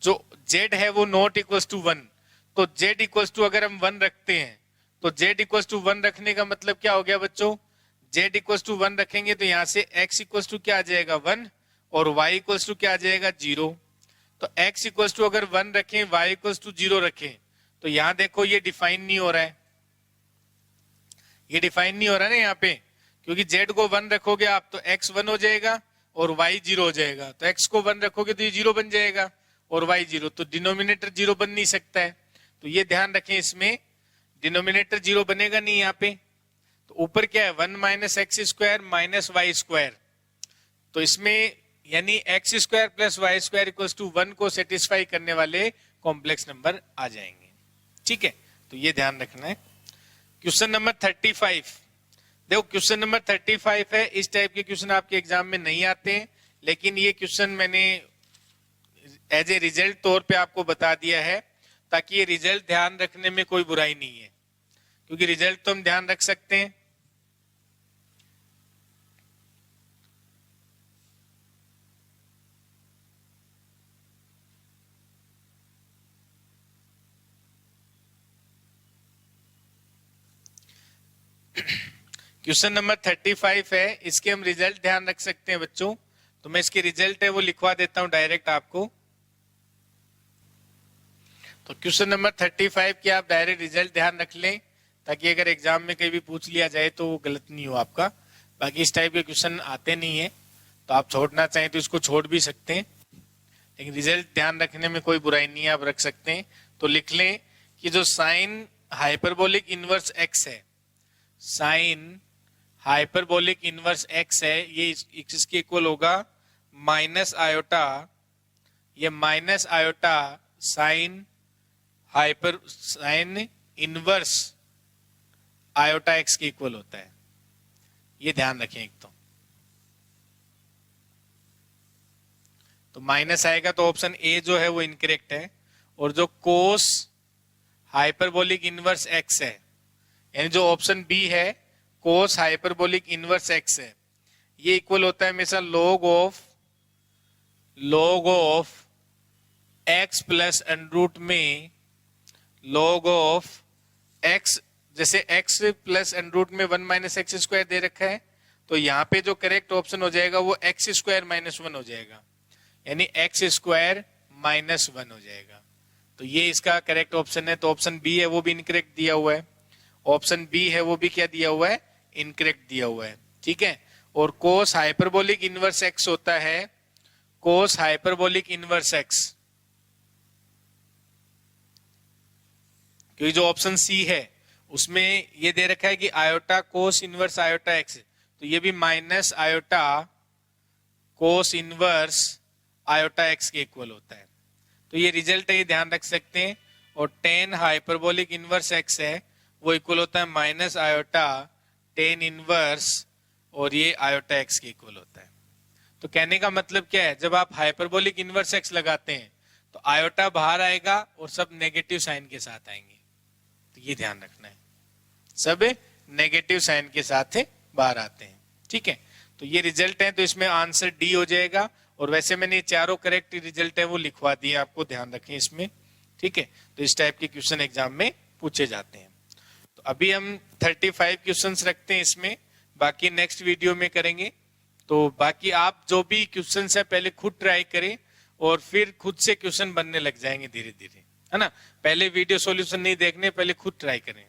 जो z है वो नॉट इक्वल्स टू 1, तो z इक्वल्स टू अगर हम 1 रखते हैं तो z इक्वल्स टू 1 रखने का मतलब क्या हो गया बच्चों, z इक्वल्स टू 1 रखेंगे तो यहां से x इक्वल्स टू क्या आ जाएगा 1 और y इक्वल्स टू क्या आ जाएगा 0। तो x इक्वल्स टू अगर 1 रखें y इक्वल्स टू 0 रखें, तो यहां देखो ये डिफाइन नहीं हो रहा है, ये डिफाइन नहीं हो रहा है ना यहाँ पे, क्योंकि z को 1 रखोगे आप तो x 1 हो जाएगा और y 0 हो जाएगा, तो x को 1 रखोगे तो ये 0 बन जाएगा और y 0, तो डिनोमिनेटर 0 बन नहीं सकता है। तो ये ध्यान रखें, इसमें डिनोमिनेटर 0 बनेगा नहीं यहाँ पे। तो ऊपर क्या है 1 minus x square minus y square, तो इसमें यानी x square plus y square equals to 1 को सेटिस्फाई करने वाले कॉम्प्लेक्स नंबर आ जाएंगे। ठीक है, तो ये ध्यान रखना है। क्वेश्चन नंबर 35, देखो क्वेश्चन नंबर 35 है, इस टाइप के क्वेश्चन आपके एग्जाम में नहीं आते हैं, लेकिन ये क्वेश्चन मैंने एज ए रिजल्ट तौर पे आपको बता दिया है, ताकि ये रिजल्ट ध्यान रखने में कोई बुराई नहीं है, क्योंकि रिजल्ट तो हम ध्यान रख सकते हैं। क्वेश्चन नंबर 35 है, इसके हम रिजल्ट ध्यान रख सकते हैं बच्चों। तो मैं इसकी रिजल्ट है वो लिखवा देता हूं डायरेक्ट आपको। तो क्वेश्चन नंबर 35 की आप डायरेक्ट रिजल्ट ध्यान रख लें, ताकि अगर एग्जाम में कहीं भी पूछ लिया जाए तो वो गलत नहीं हो आपका। बाकी इस टाइप के क्वेश्चन आते नहीं है, तो आप छोड़ना चाहें तो इसको छोड़ भी सकते हैं, लेकिन रिजल्ट ध्यान रखने में कोई बुराई नहीं है, आप रख सकते हैं। तो लिख लें कि जो साइन हाइपरबोलिक इनवर्स एक्स है, साइन हाइपरबोलिक इनवर्स एक्स है, ये इसके इक्वल होगा माइनस आयोटा, ये minus iota sine inverse iota x के इक्वल होता है। ये ध्यान रखें एक तो माइनस आएगा तो ऑप्शन ए जो है वो इनकरेक्ट है, और जो कोस हाइपरबोलिक इनवर्स एक्स है, यानी जो ऑप्शन बी है कोस हाइपरबोलिक इनवर्स एक्स है, ये इक्वल होता है हमेशा log of x plus under root में log ऑफ एक्स, जैसे एक्स प्लस अंडरूट में 1 माइनस एक्स स्क्वायर दे रखा है, तो यहाँ पे जो करेक्ट ऑप्शन हो जाएगा वो एक्स स्क्वायर माइनस 1 हो जाएगा, यानी एक्स स्क्वायर माइनस 1 हो जाएगा। तो ये इसका करेक्ट ऑप्शन है। तो ऑप्शन बी है वो भी इनकरेक्ट दिया हुआ है, ऑप्शन बी है वो भी क्या दिया हुआ है, इनकरेक्ट दिया हुआ है। ठीक है, और कोस हाइपरबोलिक इनवर्स एक्स होता है कोस हाइपरबोलिक इनवर्स एक्स, क्योंकि जो ऑप्शन सी है उसमें ये दे रखा है कि iota cos inverse iota x, तो ये भी minus iota cos inverse iota x के इक्वल होता है। तो ये रिजल्ट है, ये ध्यान रख सकते हैं। और टेन हाइपरबोलिक इनवर्स एक्स है वो इक्वल होता है माइनस आयोटा टेन इनवर्स, और ये आयोटा एक्स के इक्वल होता है। तो कहने का मतलब क्या है, जब आप हाइपरबोलिक इनवर्स एक्स लगाते हैं तो आयोटा बाहर आएगा और सब नेगेटिव साइन के साथ आएंगे, तो ये ध्यान रखना है, सब नेगेटिव साइन के साथ बाहर आते हैं। ठीक है, तो ये रिजल्ट है, तो इसमें आंसर डी हो जाएगा। और वैसे मैंने चारों करेक्ट रिजल्ट है वो लिखवा दिए, आपको ध्यान रखें इसमें। ठीक है, तो इस टाइप के क्वेश्चन एग्जाम में पूछे जाते हैं। तो अभी हम 35 क्वेश्चंस रखते हैं इसमें, बाकी नेक्स्ट वीडियो में करेंगे। तो बाकी आप जो भी क्वेश्चंस है पहले खुद ट्राई करें, और फिर खुद से क्वेश्चन बनने लग जाएंगे धीरे धीरे, है ना। पहले वीडियो सॉल्यूशन नहीं देखने, पहले खुद ट्राई करें।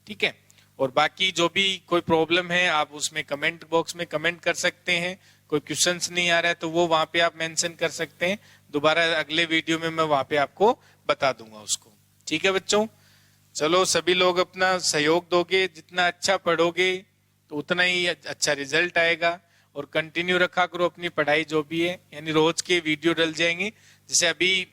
ठीक है, और बाकी जो भी कोई प्रॉब्लम है आप उसमें कमेंट बॉक्स में कमेंट कर सकते हैं। कोई क्वेश्चंस नहीं आ रहा है तो वो वहां पे आप मेंशन कर सकते हैं, दोबारा अगले वीडियो में मैं वहां पे आपको बता दूंगा उसको। ठीक है बच्चों, चलो सभी लोग अपना सहयोग दोगे, जितना अच्छा पढ़ोगे तो उतना ही अच्छा रिजल्ट आएगा। और कंटिन्यू रखा करो अपनी पढ़ाई जो भी है, यानी रोज के वीडियो डल जाएंगे। जैसे अभी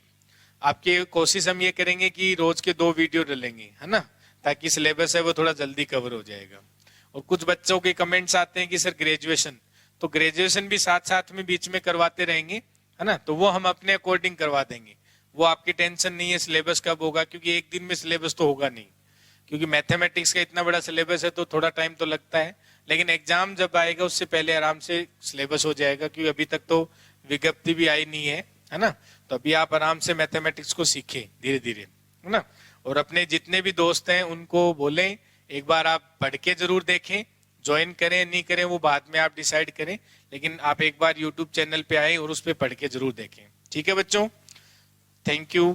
आपकी कोशिश हम ये करेंगे कि रोज के 2 वीडियो डलेंगे, है ना, ताकि सिलेबस है वो थोड़ा जल्दी कवर हो जाएगा। और कुछ बच्चों के कमेंट्स आते हैं कि सर ग्रेजुएशन, तो ग्रेजुएशन भी साथ साथ में बीच में करवाते रहेंगे, है ना, तो वो हम अपने अकॉर्डिंग करवा देंगे। वो आपकी टेंशन नहीं है सिलेबस कब होगा, क्योंकि एक दिन में सिलेबस तो होगा नहीं, क्योंकि मैथमेटिक्स का इतना बड़ा सिलेबस है तो थोड़ा टाइम तो लगता है। लेकिन एग्जाम जब आएगा उससे पहले आराम से सिलेबस हो जाएगा, क्योंकि अभी तक तो विज्ञप्ति भी आई नहीं है ना। तो अभी आप आराम से मैथमेटिक्स को सीखें धीरे धीरे, है ना। और अपने जितने भी दोस्त हैं उनको बोलें एक बार आप पढ़ के जरूर देखें, ज्वाइन करें नहीं करें वो बाद में आप डिसाइड करें, लेकिन आप एक बार यूट्यूब चैनल पे आए और उस पर पढ़ के जरूर देखें। ठीक है बच्चों, थैंक यू।